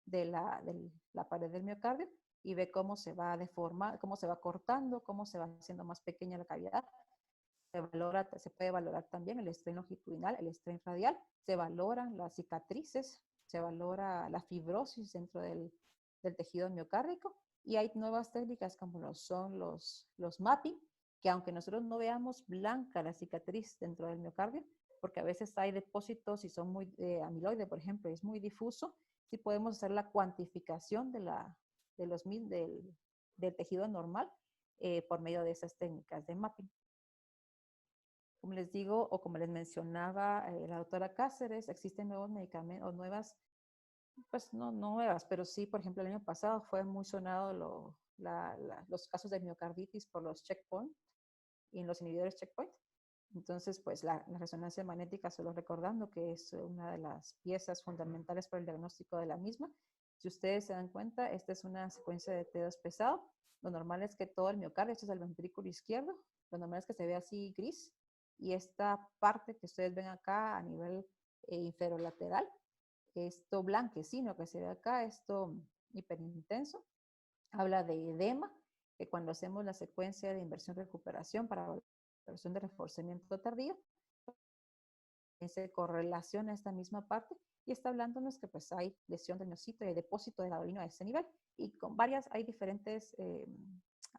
Speaker 3: de la pared del miocardio y ve cómo se va deformando, cómo se va cortando, cómo se va haciendo más pequeña la cavidad. Se puede valorar también el strain longitudinal, el strain radial, se valoran las cicatrices, se valora la fibrosis dentro del tejido miocárdico y hay nuevas técnicas como son los mapping, que aunque nosotros no veamos blanca la cicatriz dentro del miocardio, porque a veces hay depósitos y son muy amiloide, por ejemplo, es muy difuso, sí podemos hacer la cuantificación del tejido normal por medio de esas técnicas de mapping. Como les digo, o como les mencionaba la doctora Cáceres, existen nuevos medicamentos, o nuevas, pues no nuevas, pero sí, por ejemplo, el año pasado fue muy sonado los casos de miocarditis por los checkpoint y en los inhibidores checkpoint. Entonces, pues la resonancia magnética, solo recordando que es una de las piezas fundamentales para el diagnóstico de la misma. Si ustedes se dan cuenta, esta es una secuencia de T2 pesado. Lo normal es que todo el miocardio, este es el ventrículo izquierdo, lo normal es que se vea así gris. Y esta parte que ustedes ven acá a nivel inferolateral, esto blanquecino que se ve acá, esto hiperintenso, habla de edema, que cuando hacemos la secuencia de inversión-recuperación para evaluación de reforzamiento tardío, se correlaciona esta misma parte y está hablándonos que pues hay lesión del miocito y hay depósito de gadolinio a ese nivel. Y con hay diferentes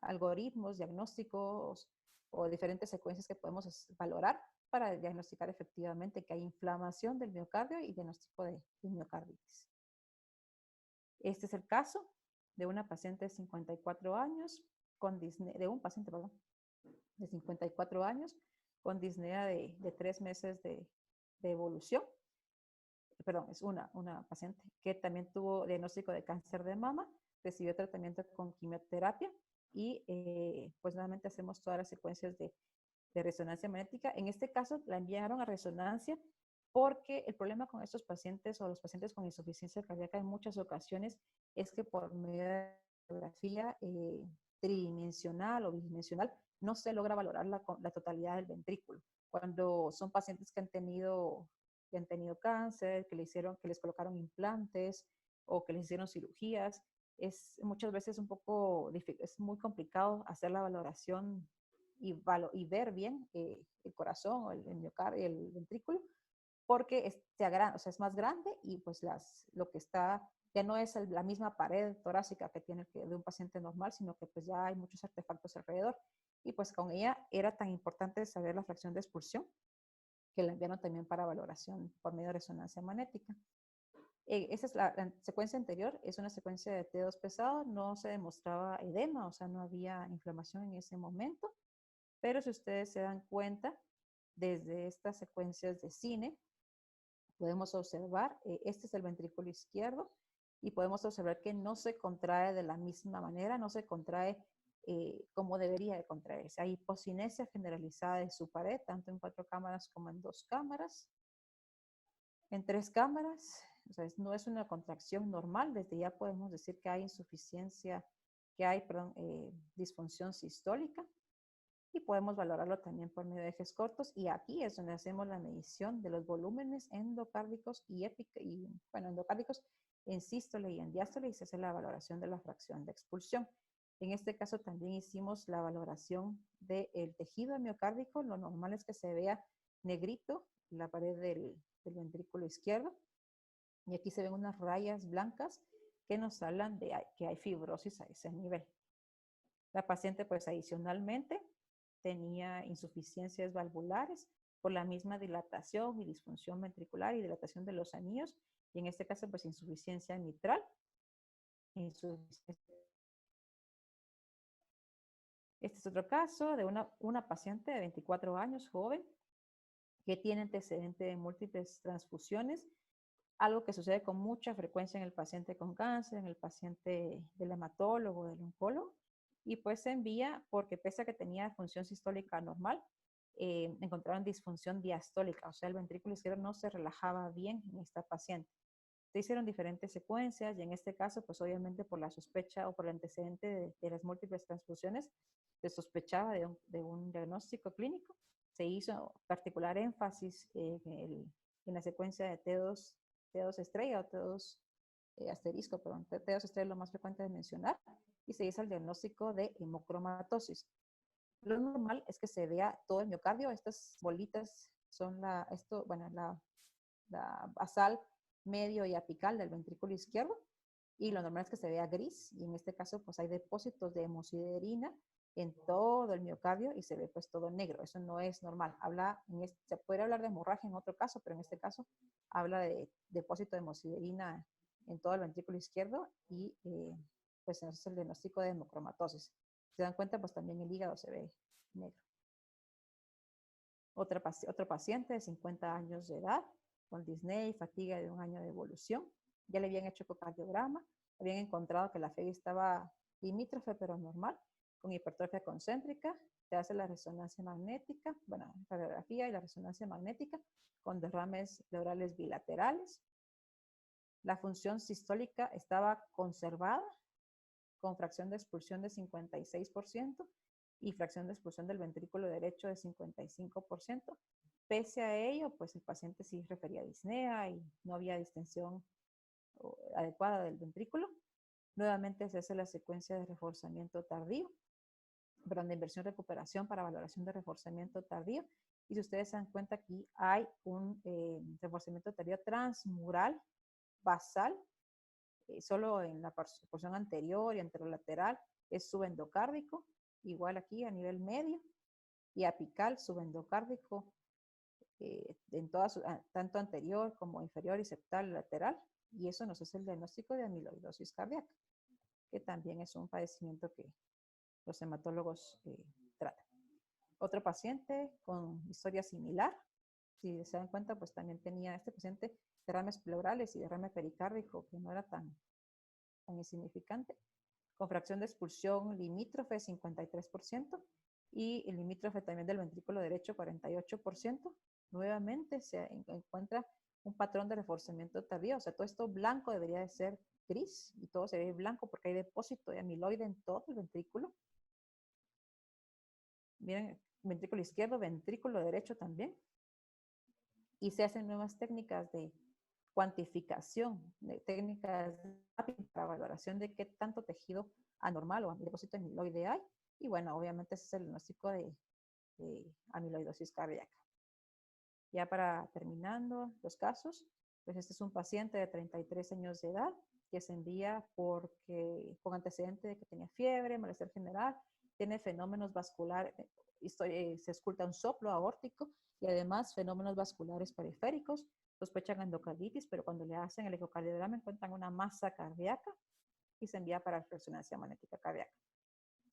Speaker 3: algoritmos diagnósticos o diferentes secuencias que podemos valorar para diagnosticar efectivamente que hay inflamación del miocardio y diagnóstico de miocarditis. Este es el caso de una paciente de 54 años, de un paciente, perdón, de 54 años con disnea de 3 meses de evolución. Perdón, es una paciente que también tuvo diagnóstico de cáncer de mama, recibió tratamiento con quimioterapia y pues nuevamente hacemos todas las secuencias de resonancia magnética. En este caso la enviaron a resonancia porque el problema con estos pacientes o los pacientes con insuficiencia cardíaca en muchas ocasiones es que por medio de radiografía tridimensional o bidimensional no se logra valorar la totalidad del ventrículo. Cuando son pacientes que han tenido cáncer, que les colocaron implantes o que les hicieron cirugías, es muchas veces es muy complicado hacer la valoración y ver bien el corazón o el miocardio, el ventrículo, porque es más grande y pues lo que está ya no es la misma pared torácica que tiene de un paciente normal, sino que pues ya hay muchos artefactos alrededor. Y pues con ella era tan importante saber la fracción de expulsión que la enviaron también para valoración por medio de resonancia magnética. Esa es la secuencia anterior, es una secuencia de T2 pesado, no se demostraba edema, o sea, no había inflamación en ese momento, pero si ustedes se dan cuenta, desde estas secuencias de cine, podemos observar, este es el ventrículo izquierdo, y podemos observar que no se contrae de la misma manera, no se contrae como debería de contraerse. Hay hipocinesia generalizada de su pared, tanto en 4 cámaras como en 2 cámaras. En 3 cámaras, o sea, no es una contracción normal, desde ya podemos decir que hay insuficiencia, disfunción sistólica, y podemos valorarlo también por medio de ejes cortos, y aquí es donde hacemos la medición de los volúmenes endocárdicos endocárdicos en sístole y en diástole, y se hace la valoración de la fracción de expulsión. En este caso también hicimos la valoración del tejido miocárdico. Lo normal es que se vea negrito la pared del ventrículo izquierdo, y aquí se ven unas rayas blancas que nos hablan de que hay fibrosis a ese nivel. La paciente, pues adicionalmente, tenía insuficiencias valvulares por la misma dilatación y disfunción ventricular y dilatación de los anillos, y en este caso, pues insuficiencia mitral. Este es otro caso de una paciente de 24 años, joven, que tiene antecedente de múltiples transfusiones, algo que sucede con mucha frecuencia en el paciente con cáncer, en el paciente del hematólogo, del oncólogo, y pues se envía porque pese a que tenía función sistólica normal, encontraron disfunción diastólica, o sea, el ventrículo izquierdo no se relajaba bien en esta paciente. Se hicieron diferentes secuencias y en este caso, pues obviamente por la sospecha o por el antecedente de las múltiples transfusiones, se sospechaba de un diagnóstico clínico. Se hizo particular énfasis en la secuencia de T2 estrella o T2 asterisco, perdón, T2 estrella es lo más frecuente de mencionar, y se hizo el diagnóstico de hemocromatosis. Lo normal es que se vea todo el miocardio. Estas bolitas son la basal, medio y apical del ventrículo izquierdo, y lo normal es que se vea gris, y en este caso pues hay depósitos de hemosiderina en todo el miocardio y se ve pues todo negro. Eso no es normal. Se puede hablar de hemorragia en otro caso, pero en este caso habla de depósito de hemosiderina en todo el ventrículo izquierdo, y pues ese es el diagnóstico de hemocromatosis. Se dan cuenta, pues también el hígado se ve negro. Otro paciente de 50 años de edad, con disnea y fatiga de 1 año de evolución. Ya le habían hecho ecocardiograma, habían encontrado que la FEI estaba limítrofe pero normal, con hipertrofia concéntrica. Se hace la resonancia magnética, la radiografía y la resonancia magnética, con derrames pleurales bilaterales. La función sistólica estaba conservada, con fracción de expulsión de 56% y fracción de expulsión del ventrículo derecho de 55%. Pese a ello, pues el paciente sí refería a disnea y no había distensión adecuada del ventrículo. Nuevamente se hace la secuencia de reforzamiento tardío, de inversión-recuperación para valoración de reforzamiento tardío. Y si ustedes se dan cuenta, aquí hay un reforzamiento tardío transmural basal, solo en la porción anterior y anterolateral es subendocárdico, igual aquí a nivel medio, y apical subendocárdico tanto anterior como inferior y septal y lateral, y eso nos hace el diagnóstico de amiloidosis cardíaca, que también es un padecimiento que los hematólogos tratan. Otro paciente con historia similar, si se dan cuenta, pues también tenía este paciente derrames pleurales y derrame pericárdico, que no era tan insignificante, con fracción de expulsión limítrofe 53% y el limítrofe también del ventrículo derecho 48%. Nuevamente se encuentra un patrón de reforzamiento tardío, o sea, todo esto blanco debería de ser gris y todo se ve blanco porque hay depósito de amiloide en todo el ventrículo. Miren, ventrículo izquierdo, ventrículo derecho también. Y se hacen nuevas técnicas de cuantificación, de técnicas para valoración de qué tanto tejido anormal o depósito de amiloide hay. Y bueno, obviamente ese es el diagnóstico de amiloidosis cardíaca. Ya para terminando los casos, pues este es un paciente de 33 años de edad que se envía con antecedente de que tenía fiebre, malestar general, tiene fenómenos vasculares, se esculta un soplo aórtico y además fenómenos vasculares periféricos. Sospechan endocarditis, pero cuando le hacen el ecocardiograma encuentran una masa cardíaca y se envía para resonancia magnética cardíaca.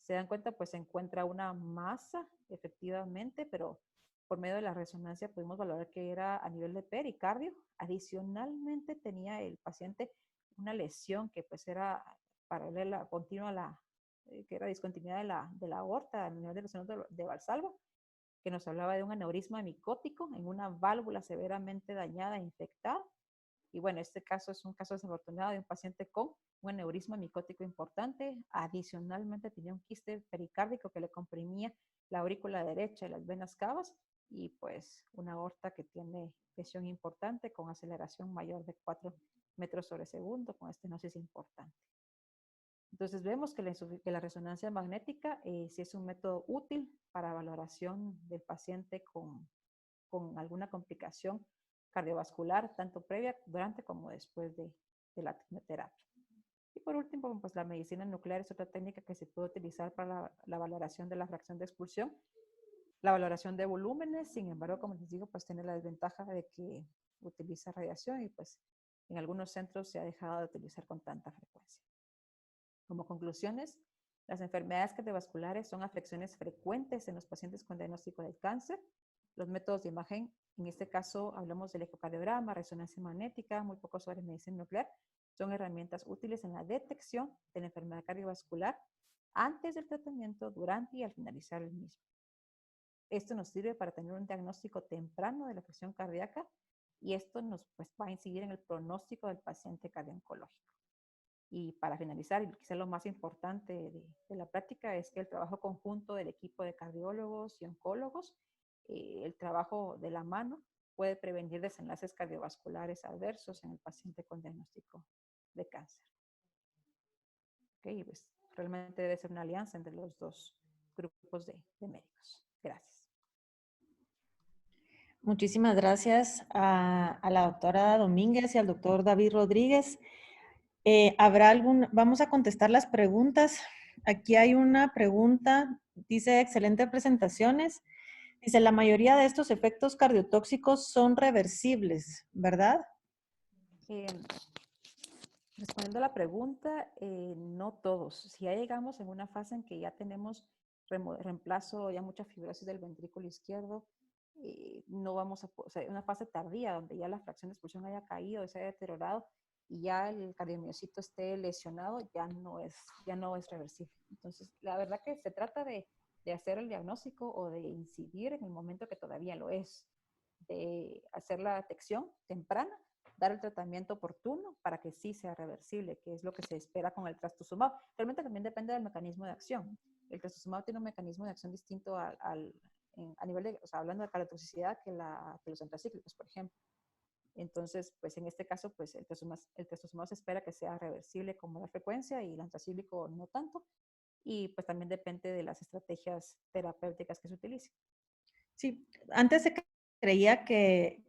Speaker 3: Se dan cuenta, pues se encuentra una masa, efectivamente, pero por medio de la resonancia pudimos valorar que era a nivel de pericardio. Adicionalmente tenía el paciente una lesión que pues era paralela, continua que era discontinuidad de la aorta a nivel de lesión de Valsalva, que nos hablaba de un aneurisma micótico en una válvula severamente dañada e infectada. Y bueno, este caso es un caso desafortunado de un paciente con un aneurisma micótico importante. Adicionalmente tenía un quiste pericárdico que le comprimía la aurícula derecha y las venas cavas, y pues una aorta que tiene presión importante con aceleración mayor de 4 metros sobre segundo, con estenosis importante. Entonces vemos que la resonancia magnética sí es un método útil para valoración del paciente con alguna complicación cardiovascular, tanto previa, durante como después de la quimioterapia. Y por último, pues la medicina nuclear es otra técnica que se puede utilizar para la valoración de la fracción de expulsión. La valoración de volúmenes, sin embargo, como les digo, pues tiene la desventaja de que utiliza radiación y pues en algunos centros se ha dejado de utilizar con tanta frecuencia. Como conclusiones, las enfermedades cardiovasculares son afecciones frecuentes en los pacientes con diagnóstico del cáncer. Los métodos de imagen, en este caso hablamos del ecocardiograma, resonancia magnética, muy poco sobre medicina nuclear, son herramientas útiles en la detección de la enfermedad cardiovascular antes del tratamiento, durante y al finalizar el mismo. Esto nos sirve para tener un diagnóstico temprano de la afección cardíaca y esto nos va a incidir en el pronóstico del paciente cardio-oncológico. Y para finalizar, y quizá lo más importante de la práctica es que el trabajo conjunto del equipo de cardiólogos y oncólogos, el trabajo de la mano, puede prevenir desenlaces cardiovasculares adversos en el paciente con diagnóstico de cáncer. Okay, pues realmente debe ser una alianza entre los dos grupos de médicos. Gracias.
Speaker 1: Muchísimas gracias a la doctora Domínguez y al doctor David Rodríguez. Vamos a contestar las preguntas. Aquí hay una pregunta, dice, excelente presentaciones. Dice, la mayoría de estos efectos cardiotóxicos son reversibles, ¿verdad?
Speaker 3: Respondiendo a la pregunta, no todos. Si ya llegamos en una fase en que ya tenemos reemplazo, ya mucha fibrosis del ventrículo izquierdo, no vamos a, o sea, una fase tardía donde ya la fracción de expulsión haya caído, se haya deteriorado y ya el cardiomiocito esté lesionado, ya no es reversible. Entonces, la verdad que se trata de hacer el diagnóstico o de incidir en el momento que todavía lo es, de hacer la detección temprana, dar el tratamiento oportuno para que sí sea reversible, que es lo que se espera con el trastuzumab. Realmente también depende del mecanismo de acción. El trastuzumab tiene un mecanismo de acción distinto a nivel de, o sea, hablando de cardiotoxicidad que los antracíclicos, por ejemplo. Entonces, pues en este caso, pues el trastuzumab se espera que sea reversible con mayor frecuencia y el antracíclico no tanto. Y pues también depende de las estrategias terapéuticas que se utilicen.
Speaker 1: Sí, antes se creía que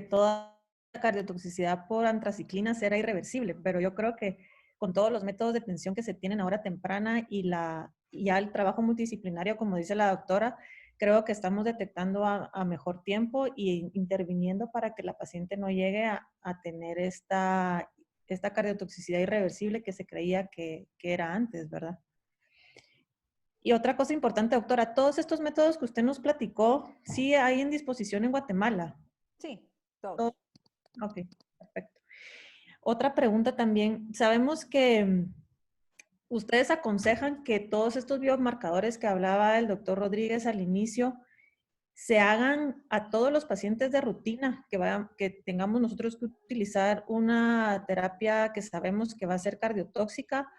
Speaker 1: toda la cardiotoxicidad por antraciclinas era irreversible, pero yo creo que con todos los métodos de atención que se tienen ahora temprana y ya el trabajo multidisciplinario, como dice la doctora, creo que estamos detectando a mejor tiempo y interviniendo para que la paciente no llegue a tener esta cardiotoxicidad irreversible que se creía que era antes, ¿verdad? Y otra cosa importante, doctora, todos estos métodos que usted nos platicó, ¿sí hay en disposición en Guatemala?
Speaker 3: Sí, todos.
Speaker 1: Ok, perfecto. Otra pregunta también. Sabemos que ustedes aconsejan que todos estos biomarcadores que hablaba el doctor Rodríguez al inicio se hagan a todos los pacientes de rutina, que tengamos nosotros que utilizar una terapia que sabemos que va a ser cardiotóxica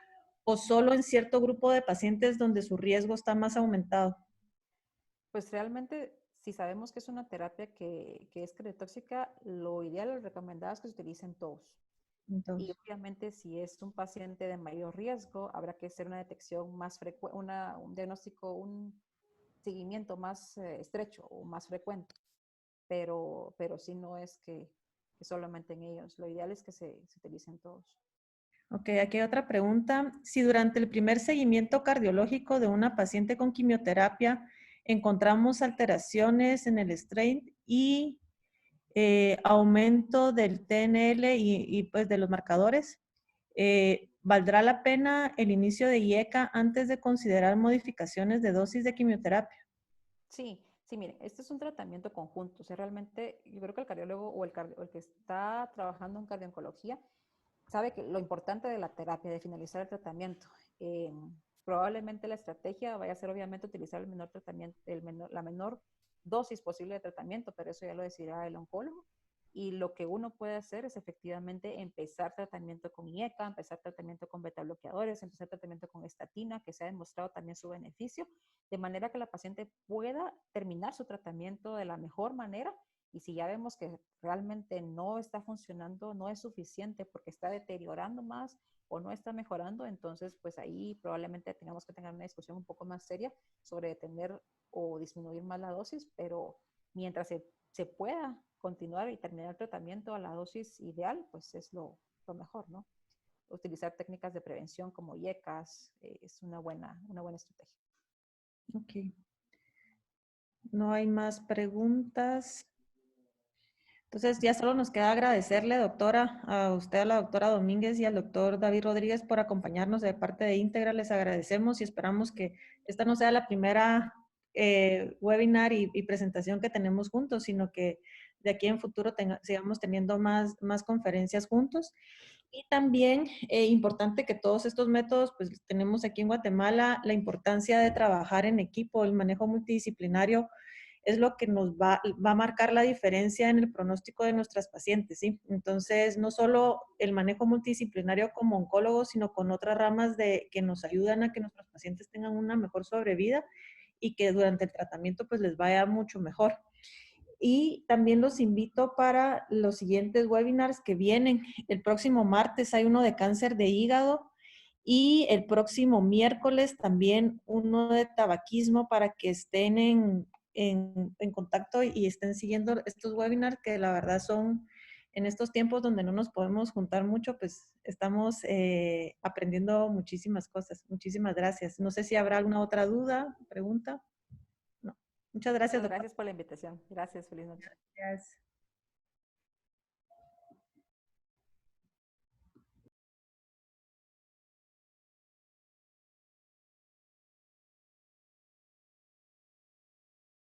Speaker 1: o solo en cierto grupo de pacientes donde su riesgo está más aumentado.
Speaker 3: Pues realmente, si sabemos que es una terapia que es cardiotóxica, lo ideal, lo recomendado es que se utilicen todos. Y
Speaker 1: Entonces,
Speaker 3: obviamente, si es un paciente de mayor riesgo, habrá que hacer una detección más frecuente, un diagnóstico, un seguimiento más estrecho o más frecuente. Pero sí no es que solamente en ellos. Lo ideal es que se utilicen todos.
Speaker 1: ok, aquí hay otra pregunta. Si durante el primer seguimiento cardiológico de una paciente con quimioterapia encontramos alteraciones en el strain y aumento del TNL y pues de los marcadores, ¿valdrá la pena el inicio de IECA antes de considerar modificaciones de dosis de quimioterapia?
Speaker 3: Sí, sí, mire, este es un tratamiento conjunto. O sea, realmente yo creo que el cardiólogo o el que está trabajando en cardiooncología sabe que lo importante de la terapia, de finalizar el tratamiento. Eh, Probablemente la estrategia vaya a ser obviamente utilizar el menor tratamiento, la menor dosis posible de tratamiento, pero eso ya lo decidirá el oncólogo. Y lo que uno puede hacer es efectivamente empezar tratamiento con IECA, empezar tratamiento con beta bloqueadores, empezar tratamiento con estatina, que se ha demostrado también su beneficio, de manera que la paciente pueda terminar su tratamiento de la mejor manera. Y si ya vemos que realmente no está funcionando, no es suficiente porque está deteriorando más o no está mejorando, entonces pues ahí probablemente tengamos que tener una discusión un poco más seria sobre detener o disminuir más la dosis, pero mientras se pueda continuar y terminar el tratamiento a la dosis ideal, pues es lo mejor, ¿no? utilizar técnicas de prevención como IECAS, es una buena estrategia.
Speaker 1: Ok. No hay más preguntas. Entonces, ya solo nos queda agradecerle, doctora, a usted, a la doctora Domínguez y al doctor David Rodríguez por acompañarnos de parte de Íntegra. Les agradecemos y esperamos que esta no sea la primera webinar y presentación que tenemos juntos, sino que de aquí en futuro sigamos teniendo más conferencias juntos. Y también importante que todos estos métodos, pues tenemos aquí en Guatemala la importancia de trabajar en equipo, el manejo multidisciplinario es lo que nos va a marcar la diferencia en el pronóstico de nuestras pacientes, ¿sí? Entonces, no solo el manejo multidisciplinario como oncólogos, sino con otras ramas que nos ayudan a que nuestros pacientes tengan una mejor sobrevida y que durante el tratamiento pues les vaya mucho mejor. Y también los invito para los siguientes webinars que vienen. El próximo martes hay uno de cáncer de hígado y el próximo miércoles también uno de tabaquismo para que estén en contacto y estén siguiendo estos webinars que la verdad son en estos tiempos donde no nos podemos juntar mucho, pues estamos aprendiendo muchísimas cosas. Muchísimas gracias. No sé si habrá alguna otra duda, pregunta. No. Muchas gracias,
Speaker 3: Muchas
Speaker 1: doctor.
Speaker 3: gracias por la invitación. Gracias, feliz noche.
Speaker 1: Gracias.